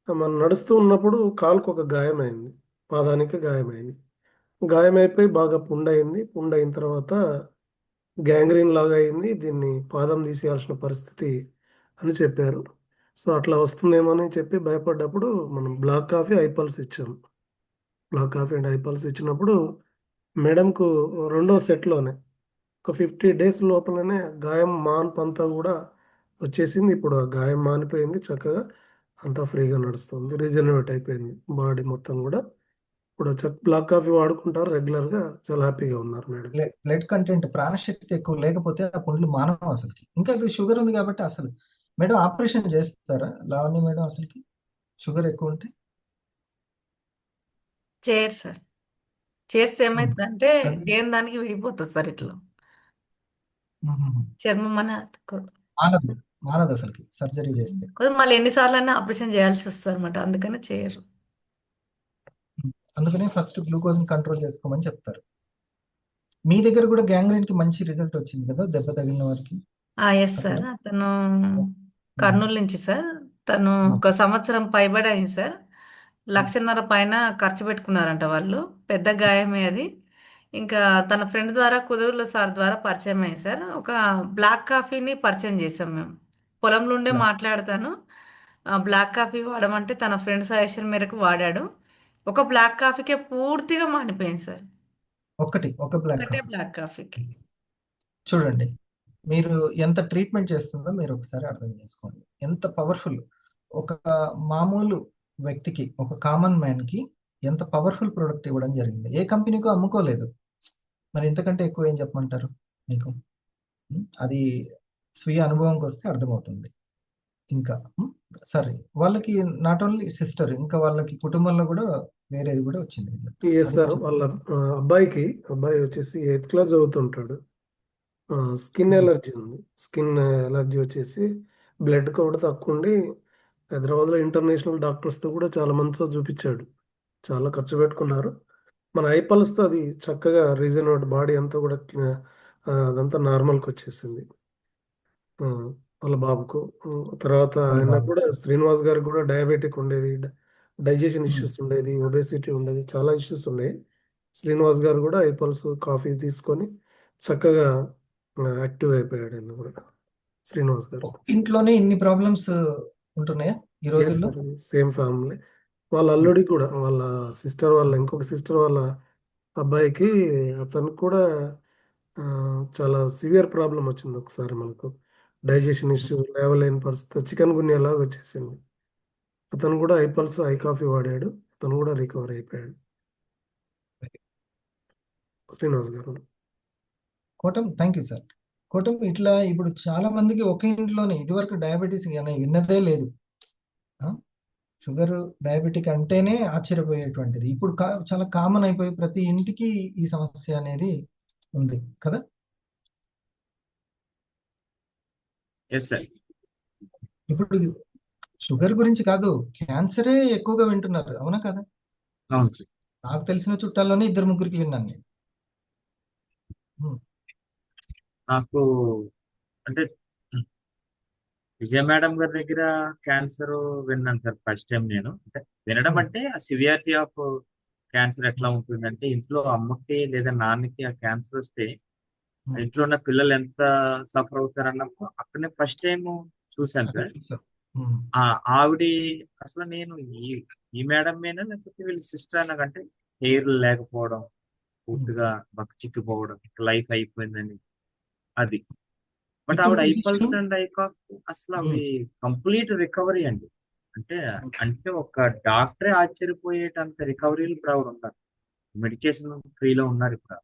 మనం నడుస్తూ ఉన్నప్పుడు కాలుకు ఒక గాయమైంది, పాదానికి గాయమైంది. గాయమైపోయి బాగా పుండయింది. పుండయిన తర్వాత గ్యాంగ్రీన్ లాగా అయింది, దీన్ని పాదం తీసేయాల్సిన పరిస్థితి అని చెప్పారు. సో అట్లా వస్తుందేమో అని చెప్పి భయపడ్డప్పుడు మనం బ్లాక్ కాఫీ ఐపల్స్ ఇచ్చాం. బ్లాక్ కాఫీ అండ్ ఐపల్స్ ఇచ్చినప్పుడు మేడంకు రెండో సెట్లోనే ఒక 50 days లోపలనే గాయం మాన్పు అంతా కూడా వచ్చేసింది. ఇప్పుడు ఆ గాయం మానిపోయింది, చక్కగా అంతా ఫ్రీగా నడుస్తుంది, రీజనరేట్ అయిపోయింది బాడీ మొత్తం కూడా. ఇప్పుడు బ్లాక్ కాఫీ వాడుకుంటారు రెగ్యులర్గా, చాలా హ్యాపీగా ఉన్నారు మేడం. బ్లడ్ కంటెంట్, ప్రాణశక్తి ఎక్కువ లేకపోతే ఆ పుండ్లు మానవం అసలుకి. ఇంకా షుగర్ ఉంది కాబట్టి అసలు మేడం ఆపరేషన్ చేస్తారా లావణ్య మేడం? అసలుకి షుగర్ ఎక్కువ ఉంటే చేయరు సార్. చేస్తే ఏమైతుందంటే దేని దానికి విడిపోతుంది సార్. ఇట్లా చర్మం అనే మానదు, మానదు అసలుకి సర్జరీ చేస్తే. మళ్ళీ ఎన్నిసార్లు అయినా ఆపరేషన్ చేయాల్సి వస్తుంది అనమాట, అందుకని చేయరు. అందుకనే ఫస్ట్ గ్లూకోజ్ కంట్రోల్ చేసుకోమని చెప్తారు. మీ దగ్గర కూడా గ్యాంగ్రీన్ కి మంచి రిజల్ట్ వచ్చింది కదా దెబ్బ తగిలిన వారికి? ఎస్ సార్, అతను కర్నూలు నుంచి సార్. తను 1 సంవత్సరం పైబడి అయింది సార్. 1,50,000 పైన ఖర్చు పెట్టుకున్నారంట వాళ్ళు. పెద్ద గాయమే అది. ఇంకా తన ఫ్రెండ్ ద్వారా, కుదురుల సార్ ద్వారా పరిచయం అయ్యింది సార్. ఒక బ్లాక్ కాఫీని పరిచయం చేసాం మేము. పొలంలో ఉండే మాట్లాడతాను, బ్లాక్ కాఫీ వాడమంటే తన ఫ్రెండ్ సజెషన్ మేరకు వాడాడు. ఒక బ్లాక్ కాఫీకే పూర్తిగా మానిపోయింది సార్. ఒక బ్లాక్ కాఫీకి. చూడండి మీరు ఎంత ట్రీట్మెంట్ చేస్తుందో మీరు ఒకసారి అర్థం చేసుకోండి, ఎంత పవర్ఫుల్. ఒక మామూలు వ్యక్తికి, ఒక కామన్ మ్యాన్ కి ఎంత పవర్ఫుల్ ప్రోడక్ట్ ఇవ్వడం జరిగింది. ఏ కంపెనీకో అమ్ముకోలేదు, మరి ఇంతకంటే ఎక్కువ ఏం చెప్పమంటారు మీకు? అది స్వీయ అనుభవంకి వస్తే అర్థమవుతుంది. ఇంకా సరే, వాళ్ళకి నాట్ ఓన్లీ సిస్టర్, ఇంకా వాళ్ళకి కుటుంబంలో కూడా వేరేది కూడా వచ్చింది. సార్ వాళ్ళ అబ్బాయి వచ్చేసి 8th class చదువుతుంటాడు. స్కిన్ ఎలర్జీ ఉంది. స్కిన్ ఎలర్జీ వచ్చేసి బ్లడ్ కూడా తక్కువ ఉండి హైదరాబాద్లో ఇంటర్నేషనల్ డాక్టర్స్తో కూడా చాలా మందితో చూపించాడు. చాలా ఖర్చు పెట్టుకున్నారు. మన ఐపల్స్తో అది చక్కగా రీజనరేట్, బాడీ అంతా కూడా అదంతా నార్మల్కి వచ్చేసింది వాళ్ళ బాబుకు. తర్వాత ఆయన కూడా శ్రీనివాస్ గారికి కూడా డయాబెటిక్ ఉండేది, డైజెషన్ ఇష్యూస్ ఉండేది, ఒబేసిటీ ఉండేది, చాలా ఇష్యూస్ ఉన్నాయి. శ్రీనివాస్ గారు కూడా ఐపల్స్ కాఫీ తీసుకొని చక్కగా యాక్టివ్ అయిపోయాడు. ఆయన కూడా శ్రీనివాస్ గారు. ఇంట్లోనే ఇన్ని ప్రాబ్లమ్స్ ఉంటున్నాయా ఈ రోజుల్లో? Same family. వాళ్ళ అల్లుడి కూడా వాళ్ళ సిస్టర్ వాళ్ళ ఇంకొక సిస్టర్ వాళ్ళ అబ్బాయికి అతనికి కూడా ఆ, చాలా సివియర్ ప్రాబ్లం వచ్చింది ఒకసారి మనకు. డైజెషన్ ఇష్యూ లేవలేని పరిస్థితి చికెన్ గున్యాలాగా వచ్చేసింది. అతను కూడా ఐపల్స్ ఐ కాఫీ వాడాడు. అతను కూడా రికవర్ అయిపోయాడు. శ్రీనివాస్ గారు. కోటం థ్యాంక్ యూ సార్. కోటం ఇట్లా ఇప్పుడు చాలా మందికి ఒకే ఇంట్లోనే ఇదివరకు డయాబెటీస్ కానీ విన్నదే లేదు. షుగర్ డయాబెటిక్ అంటేనే ఆశ్చర్యపోయేటువంటిది. ఇప్పుడు చాలా కామన్ అయిపోయి ప్రతి ఇంటికి ఈ సమస్య అనేది ఉంది కదా. Yes sir. ఇప్పుడు షుగర్ గురించి కాదు, క్యాన్సరే ఎక్కువగా వింటున్నారు, అవునా కదా? అవును సార్. నాకు తెలిసిన చుట్టాల్లోనే 2-3 విన్నాను నేను. నాకు అంటే విజయ మేడం గారి దగ్గర క్యాన్సర్ విన్నాను సార్ ఫస్ట్ టైం నేను. అంటే వినడం అంటే ఆ సివియారిటీ ఆఫ్ క్యాన్సర్ ఎట్లా ఉంటుందంటే ఇంట్లో అమ్మకి లేదా నాన్నకి ఆ క్యాన్సర్ వస్తే ఆ ఇంట్లో ఉన్న పిల్లలు ఎంత సఫర్ అవుతారన్నప్పుడు అక్కడనే ఫస్ట్ టైం చూశాను సార్. ఆ ఆవిడ అసలు నేను ఈ మేడం మీద లేకపోతే వీళ్ళ సిస్టర్ నాకంటే హెయిర్ లేకపోవడం, పూర్తిగా బక్క చిక్కిపోవడం, లైఫ్ అయిపోయిందని అది. బట్ ఆవిడ ఐపల్స్ అండ్ ఐకాఫ్ అసలు అవి కంప్లీట్ రికవరీ అండి. అంటే అంటే ఒక డాక్టరే ఆశ్చర్యపోయేటంత రికవరీలు ఇప్పుడు ఆవిడ ఉన్నారు. మెడికేషన్ ఫ్రీలో ఉన్నారు ఇప్పుడు.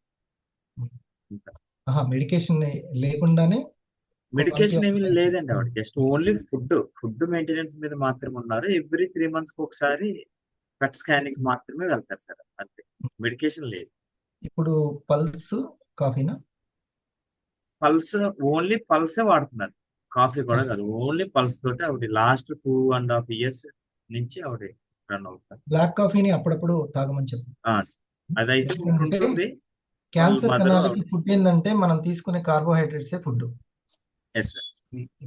మెడికేషన్ లేకుండానే మెడికేషన్ ఏమీ లేదండి ఆవిడ. జస్ట్ ఓన్లీ ఫుడ్ మెయింటెనెన్స్ మీద మాత్రమే ఉన్నారు. ఎవ్రీ 3 months ఒకసారి పెట్ స్కానింగ్ మాత్రమే వెళ్తారు సార్, అంతే. మెడికేషన్ లేదు. ఇప్పుడు పల్స్ కాఫీనా? పల్స్ ఓన్లీ పల్సే వాడుతున్నారు, కాఫీ కూడా కాదు. ఓన్లీ పల్స్ తోటి ఆవిడ లాస్ట్ 2.5 years నుంచి ఆవిడ రన్ అవుతారు. బ్లాక్ కాఫీని అప్పుడప్పుడు తాగమని చెప్పు. అదైతే ఉంటుంది. క్యాన్సర్ కణాలకి ఫుడ్ ఏంటంటే మనం తీసుకునే కార్బోహైడ్రేట్సే ఫుడ్.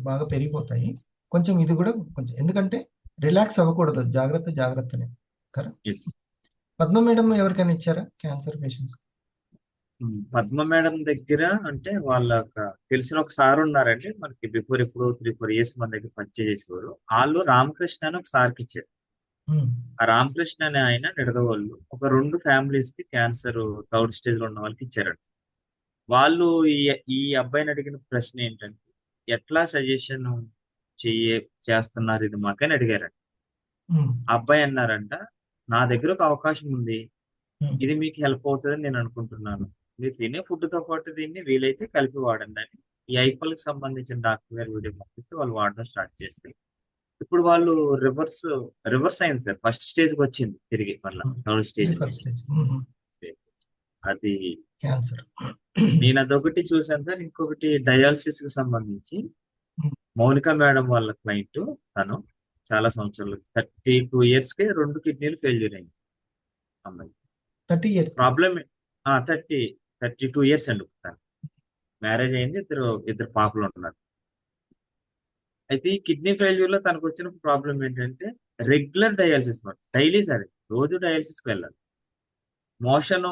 బాగా పెరిగిపోతాయి. కొంచెం ఇది కూడా కొంచెం, ఎందుకంటే రిలాక్స్ అవ్వకూడదు, జాగ్రత్తనే కదా. పద్మ మేడం ఎవరికైనా ఇచ్చారా క్యాన్సర్ పేషెంట్స్? పద్మ మేడం దగ్గర అంటే వాళ్ళ తెలిసిన ఒక సార్ ఉన్నారండి మనకి. బిఫోర్ ఇప్పుడు 3-4 years మన దగ్గర పనిచేసేవారు చేసేవారు. వాళ్ళు రామకృష్ణ అని ఒక సార్కి ఇచ్చారు. ఆ రామకృష్ణ అనే ఆయన నిడదవోళ్ళు ఒక 2 families కి క్యాన్సర్ 3rd stage లో ఉన్న వాళ్ళకి ఇచ్చారండి. వాళ్ళు ఈ అబ్బాయిని అడిగిన ప్రశ్న ఏంటంటే ఎట్లా సజెషన్ చేస్తున్నారు ఇది మాకని అడిగారంట. అబ్బాయి అన్నారంట, నా దగ్గర ఒక అవకాశం ఉంది, ఇది మీకు హెల్ప్ అవుతుందని నేను అనుకుంటున్నాను. మీరు తినే ఫుడ్ తో పాటు దీన్ని వీలైతే కలిపి వాడండి అని ఈ ఐపల్కి సంబంధించిన డాక్టర్ గారు వీడియో పంపిస్తే వాళ్ళు వాడడం స్టార్ట్ చేస్తే ఇప్పుడు వాళ్ళు రివర్స్ అయింది సార్. ఫస్ట్ స్టేజ్ కి వచ్చింది తిరిగి, మళ్ళీ 3rd stage. అది క్యాన్సర్. నేను అదొకటి చూసాను సార్. ఇంకొకటి డయాలసిస్ కి సంబంధించి మౌనిక మేడం వాళ్ళ క్లయింట్, తను చాలా సంవత్సరాలు 32 years కి 2 కిడ్నీలు ఫెయిల్యూర్ అయింది అమ్మాయి. 30 years ప్రాబ్లం 32 years అండి. మ్యారేజ్ అయింది, ఇద్దరు పాపలు ఉన్నారు. అయితే ఈ కిడ్నీ ఫెయిల్యూర్ లో తనకు వచ్చిన ప్రాబ్లం ఏంటంటే రెగ్యులర్ డయాలసిస్, డైలీ సరే రోజు డయాలసిస్ కి వెళ్ళాలి. మోషన్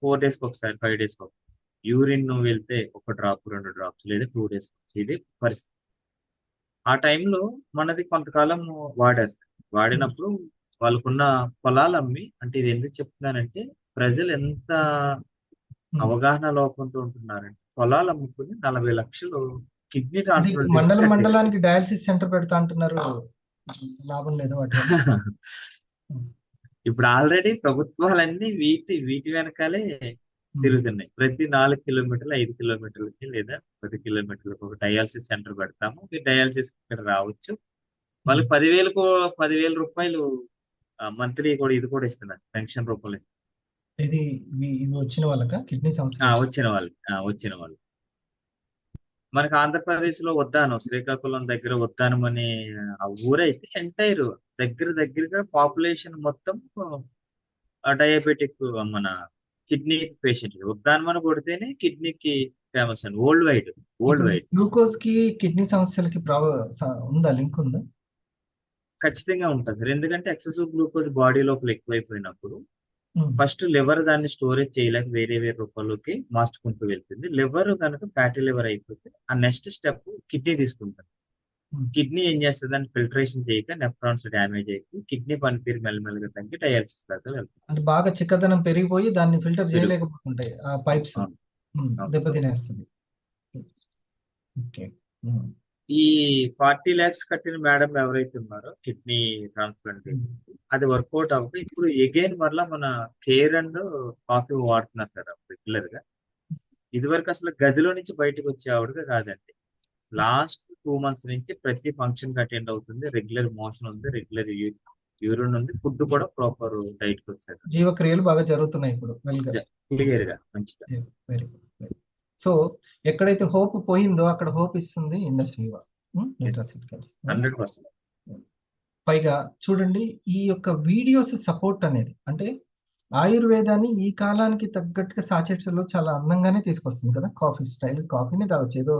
4 days ఒకసారి, 5 days ఒకసారి. యూరిన్ వెళ్తే 1 drop 2 drops లేదా 2 days ఇది పరిస్థితి. ఆ టైంలో మనది కొంతకాలం వాడినప్పుడు వాళ్ళకున్న పొలాలు అమ్మి, అంటే ఇది ఎందుకు చెప్తున్నానంటే ప్రజలు ఎంత అవగాహన లోపంతో ఉంటున్నారంటే పొలాలు అమ్ముకుని 40 లక్షలు కిడ్నీ ట్రాన్స్ప్లాంట్ మండలానికి డయాలసిస్ సెంటర్ పెడతా అంటున్నారు, లాభం లేదు వాటి. ఇప్పుడు ఆల్రెడీ ప్రభుత్వాలన్నీ వీటి వెనకాలే తిరుగుతున్నాయి. ప్రతి 4 kilometers 5 kilometers లేదా 10 kilometers ఒక డయాలసిస్ సెంటర్ పెడతాము, మీరు డయాలసిస్ ఇక్కడ రావచ్చు. వాళ్ళు 10,000 రూపాయలు మంత్లీ కూడా ఇది కూడా ఇస్తున్నారు, పెన్షన్ రూపంలో. ఇది వచ్చిన వాళ్ళకా కిడ్నీ సమస్య? వచ్చిన వాళ్ళు మనకి ఆంధ్రప్రదేశ్ లో ఉద్దానం, శ్రీకాకుళం దగ్గర ఉద్దానం అనే ఆ ఊరైతే ఎంటైర్ దగ్గరగా పాపులేషన్ మొత్తం డయాబెటిక్ మన కిడ్నీ పేషెంట్. ఉద్దానం అని కొడితేనే కిడ్నీకి ఫేమస్ అండి, వరల్డ్ వైడ్. గ్లూకోజ్ కి కిడ్నీ సమస్యలకి ఉందా, లింక్ ఉందా? ఖచ్చితంగా ఉంటుంది. ఎందుకంటే ఎక్సెసివ్ గ్లూకోజ్ బాడీ లోపల ఎక్కువైపోయినప్పుడు ఫస్ట్ లివర్ దాన్ని స్టోరేజ్ చేయలేక వేరే రూపాల్లోకి మార్చుకుంటూ వెళ్తుంది. లివర్ కనుక ఫ్యాటీ లివర్ అయిపోతే ఆ నెక్స్ట్ స్టెప్ కిడ్నీ తీసుకుంటుంది. కిడ్నీ ఏం చేస్తుంది అని ఫిల్టరేషన్ చేయక నెఫ్రాన్స్ డ్యామేజ్ అయ్యి కిడ్నీ పనితీరు మెల్లమెల్లగా తగ్గి డయాలసిస్ దాకా వెళ్తుంది. అంటే బాగా చిక్కదనం పెరిగిపోయి దాన్ని ఫిల్టర్ పెరుగు. చేయలేకపోతుంటాయి ఆ పైప్స్, అవును, అవును. దెబ్బతినేస్తుంది. ఓకే. ఈ 40 lakhs కట్టిన మేడం ఎవరైతే ఉన్నారో కిడ్నీ ట్రాన్స్ప్లాంటేషన్ అది వర్కౌట్ అవ్వక ఇప్పుడు ఎగైన్ మరలా మన కేర్ అండ్ కాఫీ వాడుతున్నారు సార్ రెగ్యులర్ గా. ఇదివరకు అసలు గదిలో నుంచి బయటకు వచ్చే ఆవిడగా కాదండి. లాస్ట్ 2 months నుంచి ప్రతి ఫంక్షన్ కి అటెండ్ అవుతుంది, రెగ్యులర్ మోషన్ ఉంది, రెగ్యులర్ యూరిన్ ఉంది, ఫుడ్ కూడా ప్రాపర్ డైట్ కి వచ్చారు. జీవక్రియలు బాగా జరుగుతున్నాయి ఇప్పుడు వెల్గా. క్లియర్ గా మంచిగా. Very good. సో ఎక్కడైతే హోప్ పోయిందో అక్కడ హోప్ ఇస్తుంది ఇండస్ వివా న్యూట్రాస్యూటికల్స్. 100%. పైగా చూడండి ఈ యొక్క వీడియోస్ సపోర్ట్ అనేది అంటే ఆయుర్వేదాన్ని ఈ కాలానికి తగ్గట్టుగా సాచెట్స్ లో చాలా అందంగానే తీసుకొస్తుంది కదా. కాఫీ స్టైల్ కాఫీని తాగొచ్చు, ఏదో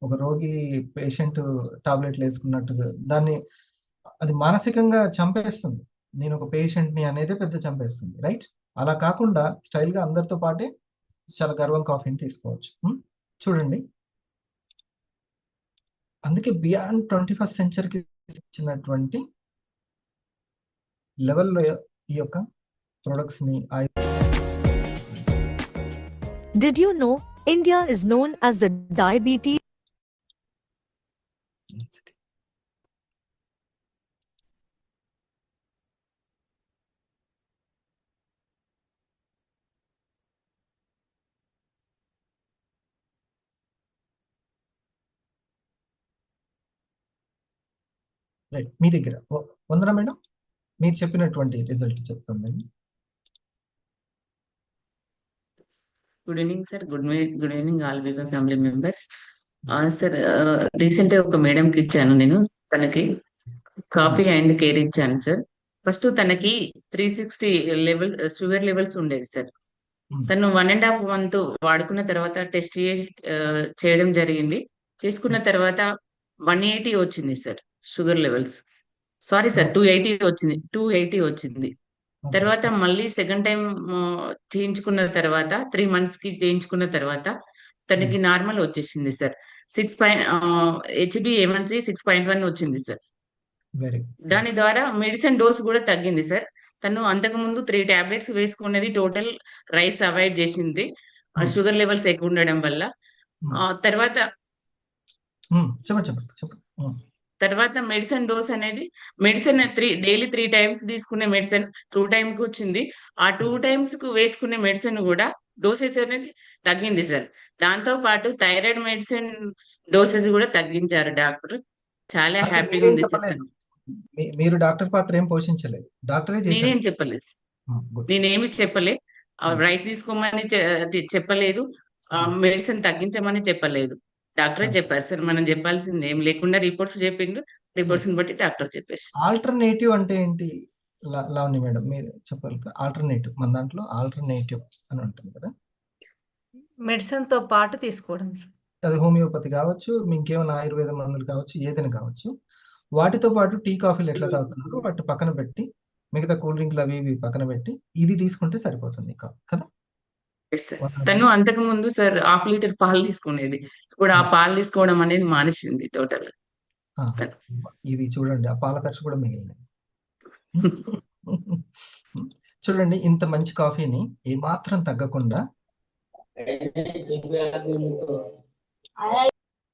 ఒక రోగి పేషెంట్ టాబ్లెట్లు వేసుకున్నట్టుగా దాన్ని అది మానసికంగా చంపేస్తుంది. నేను ఒక పేషెంట్ ని అనేది పెద్ద చంపేస్తుంది, రైట్? అలా కాకుండా స్టైల్ గా అందరితో పాటే చాలా గర్వం కాఫీని తీసుకోవచ్చు. చూడండి, అందుకే బియాండ్ 21st centuryకి ఇచ్చినటువంటి లెవెల్లో ఈ యొక్క ప్రొడక్ట్స్ ని Did you know India is known as the diabetes right మీ దగ్గర వందన మేడం మీరు చెప్పినటువంటి రిజల్ట్ చెప్తాం madam. Good evening sir. Good evening all Viva family members. Sir recent ఒక మేడంకి ఇచ్చాను నేను, తనకి కాఫీ అండ్ కేర్ ఇచ్చాను సార్. ఫస్ట్ తనకి 360 లెవెల్ షుగర్ లెవెల్స్ ఉండేది సార్. తను 1.5 month వాడుకున్న తర్వాత టెస్ట్ చేయడం జరిగింది. చేసుకున్న తర్వాత 180 వచ్చింది sir sugar levels. Sorry sir 280 వచ్చింది. తర్వాత మళ్ళీ సెకండ్ టైం చేయించుకున్న తర్వాత 3 months కి చేయించుకున్న తర్వాత తనకి నార్మల్ వచ్చేసింది సార్. HbA1c 6.1 వచ్చింది సార్. దాని ద్వారా మెడిసిన్ డోస్ కూడా తగ్గింది సార్. తను అంతకు ముందు 3 tablets వేసుకునేది, టోటల్ రైస్ అవాయిడ్ చేసింది షుగర్ లెవెల్స్ ఎక్కువ ఉండడం వల్ల. తర్వాత మెడిసిన్ డోస్ అనేది మెడిసిన్ డైలీ 3 times తీసుకునే మెడిసిన్ 2 times కి వచ్చింది. ఆ 2 times కు వేసుకునే మెడిసిన్ కూడా డోసెస్ అనేది తగ్గింది సార్. దాంతో పాటు థైరాయిడ్ మెడిసిన్ డోసెస్ కూడా తగ్గించారు డాక్టర్. చాలా హ్యాపీగా ఉంది సార్. మీరు డాక్టర్ పాత్ర ఏం పోషించలేదు, డాక్టరే నేనేం చెప్పలేదు, నేనేమి చెప్పలే. రైస్ తీసుకోమని చెప్పలేదు, మెడిసిన్ తగ్గించమని చెప్పలేదు, డాక్టరే చెప్పారు సార్. మనం చెప్పాల్సింది ఏం లేకుండా రిపోర్ట్స్ చెప్పిండ్రు, రిపోర్ట్స్ బట్టి డాక్టర్ చెప్పేసి. ఆల్టర్నేటివ్ అంటే ఏంటి లావణ్య మేడం మీరు చెప్పాలి. ఆల్టర్నేటివ్ మన దాంట్లో ఆల్టర్నేటివ్ అని ఉంటుంది కదా, మెడిసిన్ తో పాటు తీసుకోవడం. అది హోమియోపతి కావచ్చు, ఇంకేమైనా ఆయుర్వేద మందులు కావచ్చు, ఏదైనా కావచ్చు. వాటితో పాటు టీ కాఫీలు ఎట్లా తాగుతున్నారు వాటి పక్కన పెట్టి, మిగతా కూల్ డ్రింక్లు అవి ఇవి పక్కన పెట్టి ఇది తీసుకుంటే సరిపోతుంది కదా. తను అంతకు ముందు సార్ 1/2 liter పాలు తీసుకునేది, ఇప్పుడు ఆ పాలు తీసుకోవడం అనేది మానేసింది టోటల్. ఇది చూడండి, ఆ పాల ఖర్చు కూడా మిగిలింది. చూడండి, ఇంత మంచి కాఫీని ఏమాత్రం తగ్గకుండా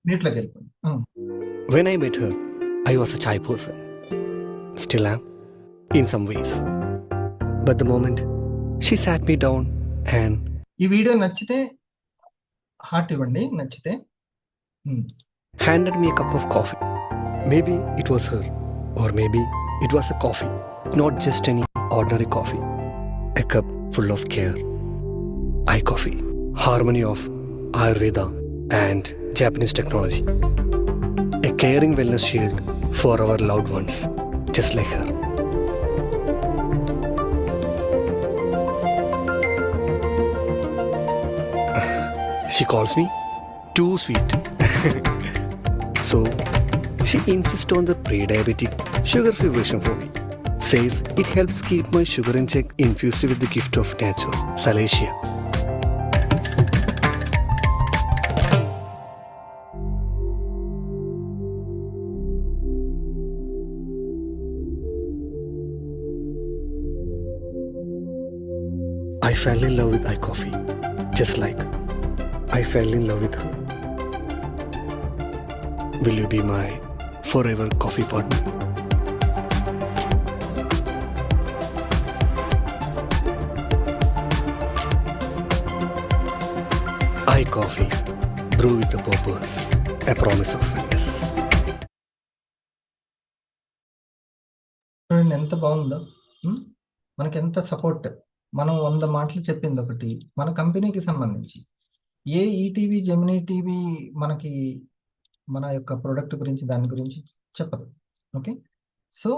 నీట్లోకి వెళ్ళిపోయింది. When I met her, I was a chai person. Still am, in some ways. But the moment she sat me down and ఈ వీడియో నచ్చితే హార్ట్ ఇవ్వండి, నచ్చితే handed me a cup of coffee. Maybe it was her, or maybe it was a coffee. Not just any ordinary coffee. A cup full of care. iCoffee. Harmony of Ayurveda and Japanese technology. A caring wellness shield for our loved ones, just like her. She calls me too sweet. So she insists on the pre-diabetic sugar-free version for me. Says it helps keep my sugar in check, infused with the gift of nature, Salacia. fell in love with iCoffee, just like I fell in love with her. Will you be my forever coffee partner? iCoffee, brew with a purpose, a promise of wellness. చూడండి ఎంత బాగుందో. మనకి ఎంత support. మనం 100 మాటలు చెప్పింది ఒకటి మన కంపెనీకి సంబంధించి. ఏ ఈటీవీ జెమినీ టీవీ మనకి మన యొక్క ప్రోడక్ట్ గురించి దాని గురించి చెప్పదు. ఓకే, సో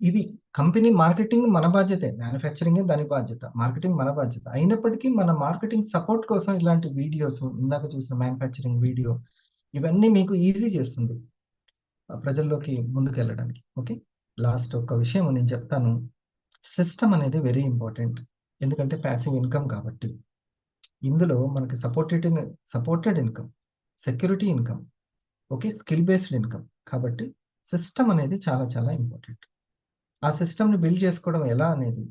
ఇది కంపెనీ మార్కెటింగ్ మన బాధ్యతే, మ్యానుఫ్యాక్చరింగ్ దాని బాధ్యత, మార్కెటింగ్ మన బాధ్యత. అయినప్పటికీ మన మార్కెటింగ్ సపోర్ట్ కోసం ఇలాంటి వీడియోస్, ఇందాక చూసిన మ్యానుఫ్యాక్చరింగ్ వీడియో, ఇవన్నీ మీకు ఈజీ చేస్తుంది ప్రజల్లోకి ముందుకు వెళ్ళడానికి. ఓకే, లాస్ట్ ఒక విషయం నేను చెప్తాను. సిస్టమ్ అనేది వెరీ ఇంపార్టెంట్. ఎందుకంటే ప్యాసివ్ ఇన్కమ్ కాబట్టి ఇందులో మనకి supported income, security income, okay, skill based income. కాబట్టి సిస్టమ్ అనేది చాలా చాలా ఇంపార్టెంట్. ఆ సిస్టమ్ని బిల్డ్ చేసుకోవడం ఎలా అనేది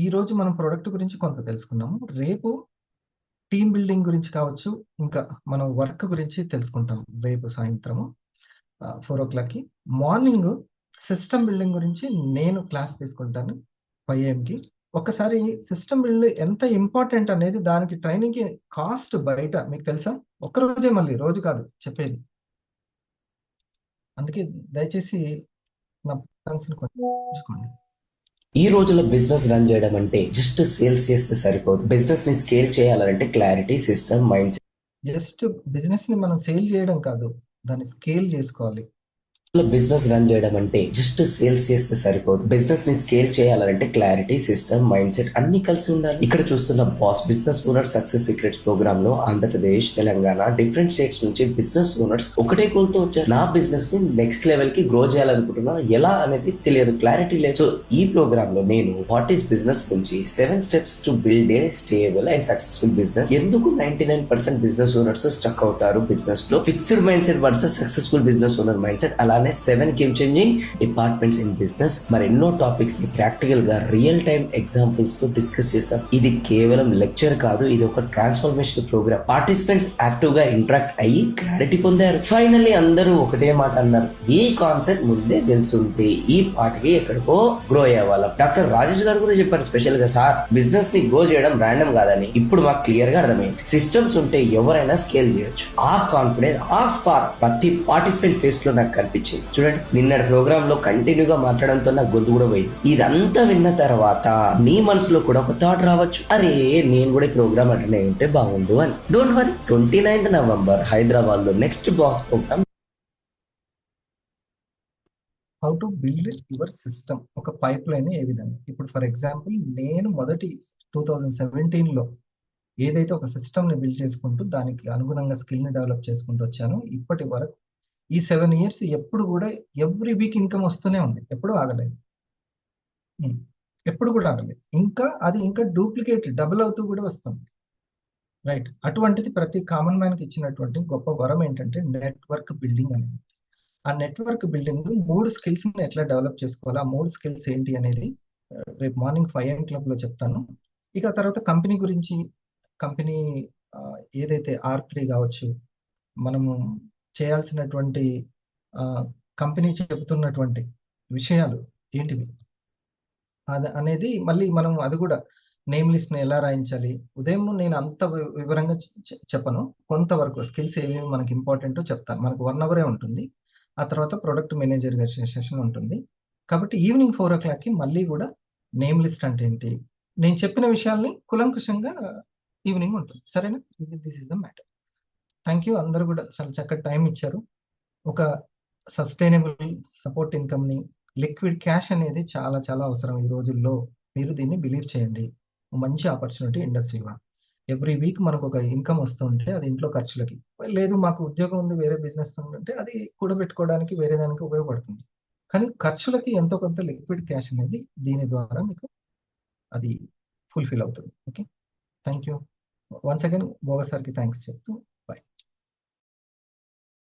ఈరోజు మనం ప్రోడక్ట్ గురించి కొంత తెలుసుకున్నాము. రేపు టీమ్ బిల్డింగ్ గురించి కావచ్చు, ఇంకా మనం వర్క్ గురించి తెలుసుకుంటాం రేపు సాయంత్రము 4 o'clockకి. మార్నింగ్ సిస్టమ్ బిల్డింగ్ గురించి నేను క్లాస్ తీసుకుంటాను 5 AM ఒక్కసారి సిస్టమ్ బిల్డ్ ఎంత ఇంపార్టెంట్ అనేది, దానికి ట్రైనింగ్కి కాస్ట్ బయట మీకు తెలుసా? ఒక్కరోజే, మళ్ళీ రోజు కాదు చెప్పేది. అందుకే దయచేసి నా కొంచెం ఈ రోజుల్లో బిజినెస్ రన్ చేయడం అంటే జస్ట్ సేల్స్ చేస్తే సరిపోదు. బిజినెస్ ని స్కేల్ చేయాలంటే clarity, system, mind set. Just business ని మనం సేల్ చేయడం కాదు, దాన్ని స్కేల్ చేసుకోవాలి. బిజినెస్ రన్ చేయడం అంటే జస్ట్ సేల్స్ చేస్తే సరిపోదు. బిజినెస్ ని స్కేల్ చేయాలంటే క్లారిటీ, సిస్టమ్, మైండ్ సెట్ అన్ని కలిసి ఉండాలి. ఇక్కడ చూస్తున్న boss business owner success secrets programme లో ఆంధ్రప్రదేశ్, తెలంగాణ, డిఫరెంట్ స్టేట్స్ నుంచి బిజినెస్ ఓనర్స్ ఒకటే గోల్ తో వచ్చారు. నా బిజినెస్ ని నెక్స్ట్ లెవెల్ కి గ్రో చేయాలనుకుంటున్నా, ఎలా అనేది తెలియదు, క్లారిటీ లేదు. సో ఈ ప్రోగ్రామ్ లో నేను వాట్ ఈస్ బిజినెస్ నుంచి 7 steps to build a stable and successful business, ఎందుకు 99% బిజినెస్ ఓనర్స్ స్టక్ అవుతారు బిజినెస్ లో, fixed mind set versus successful business owner mind set, అలానే 7 game changing departments in business, మరెన్నో topics ని practical గా real time examples తో discuss చేశాం. ఇది కేవలం లెక్చర్ కాదు, ఇది ఒక ట్రాన్స్ఫర్మేషన్ ప్రోగ్రామ్. పార్టిసిపెంట్స్ యాక్టివ్ గా ఇంటరాక్ట్ అయ్యి క్లారిటీ పొందారు. ఫైనల్లీ అందరూ ఒకటే మాట అన్నారు, ఈ కాన్సెప్ట్ ముందే తెలుసుంటే ఈ పాటికి ఎక్కడికో గ్రో అయ్యేవాళ్ళం. డాక్టర్ రాజేష్ గారు కూడా చెప్పారు స్పెషల్ గా, సార్ బిజినెస్ ని గ్రో చేయడం ర్యాండమ్ కాదని ఇప్పుడు మాకు క్లియర్ గా అర్థమైంది. సిస్టమ్స్ ఉంటే ఎవరైనా స్కేల్ చేయొచ్చు. ఆ కాన్ఫిడెన్స్, ఆ స్పార్క్ ప్రతి పార్టిసిపెంట్ ఫేస్ లో నాకు కనిపించింది. చూడండి, నిన్నటి ప్రోగ్రామ్ లో కంటిన్యూగా మాట్లాడడంతో నా గొంతు కూడా పోయింది. ఇదంతా విన్న తర్వాత నీ మనసులో కూడా ఒక థాట్ రావచ్చు, అరే నేను కూడా ఈ ప్రోగ్రామ్ అటెండ్ అయి ఉంటే బాగుండు అని. Don't worry, 29th November Hyderabad లో next boss programme. How to build your system, ఒక పైప్ లైన్ ఏ విధంగా. ఇప్పుడు ఫర్ ఎగ్జాంపుల్ నేను మొదటి 2017లో ఏదైతే ఒక సిస్టమ్ని బిల్డ్ చేసుకుంటూ దానికి అనుగుణంగా స్కిల్ని డెవలప్ చేసుకుంటూ వచ్చానో ఇప్పటి వరకు ఈ 7 years ఎప్పుడు కూడా ఎవ్రీ వీక్ ఇన్కమ్ వస్తూనే ఉంది, ఎప్పుడు ఆగలేదు, ఎప్పుడు కూడా ఆగలేదు. ఇంకా అది ఇంకా డూప్లికేట్ డబుల్ అవుతూ కూడా వస్తుంది. రైట్, అటువంటిది ప్రతి కామన్ మ్యాన్కి ఇచ్చినటువంటి గొప్ప వరం ఏంటంటే నెట్వర్క్ బిల్డింగ్ అనేది. ఆ నెట్వర్క్ బిల్డింగ్ 3 స్కిల్స్ని ఎట్లా డెవలప్ చేసుకోవాలి, ఆ 3 స్కిల్స్ ఏంటి అనేది రేపు మార్నింగ్ 5 AM క్లబ్లో చెప్తాను. ఇక తర్వాత కంపెనీ గురించి, కంపెనీ ఏదైతే R3 కావచ్చు, మనము చేయాల్సినటువంటి కంపెనీ చెబుతున్నటువంటి విషయాలు ఏంటివి అనేది మళ్ళీ మనం అది కూడా నేమ్ లిస్ట్ని ఎలా రాయించాలి. ఉదయం నేను అంత వివరంగా చెప్పను, కొంతవరకు స్కిల్స్ ఏమేమి మనకి ఇంపార్టెంటో చెప్తాను. మనకు 1 hour ఉంటుంది. ఆ తర్వాత ప్రొడక్ట్ మేనేజర్ గారి సెషన్ ఉంటుంది. కాబట్టి ఈవినింగ్ 4 o'clockకి మళ్ళీ కూడా నేమ్ లిస్ట్ అంటే ఏంటి, నేను చెప్పిన విషయాల్ని కులంకుశంగా ఈవినింగ్ ఉంటుంది. సరేనా? This is the matter. Thank you. అందరూ కూడా చాలా చక్కటి టైం ఇచ్చారు. ఒక సస్టైనబుల్ సపోర్ట్ ఇన్కమ్ని, లిక్విడ్ క్యాష్ అనేది చాలా చాలా అవసరం ఈ రోజుల్లో. మీరు దీన్ని బిలీవ్ చేయండి, మంచి ఆపర్చునిటీ ఇండస్ట్రీలో. ఎవ్రీ వీక్ మనకు ఒక ఇన్కమ్ వస్తుంటే అది ఇంట్లో ఖర్చులకి, లేదు మాకు ఉద్యోగం ఉంది వేరే బిజినెస్ ఉంటే అది కూడబెట్టుకోవడానికి వేరే దానికి ఉపయోగపడుతుంది. కానీ ఖర్చులకి ఎంతో కొంత లిక్విడ్ క్యాష్ అనేది దీని ద్వారా మీకు అది ఫుల్ఫిల్ అవుతుంది. Okay, thank you. Once again భోగ సార్కి థ్యాంక్స్ చెప్తూ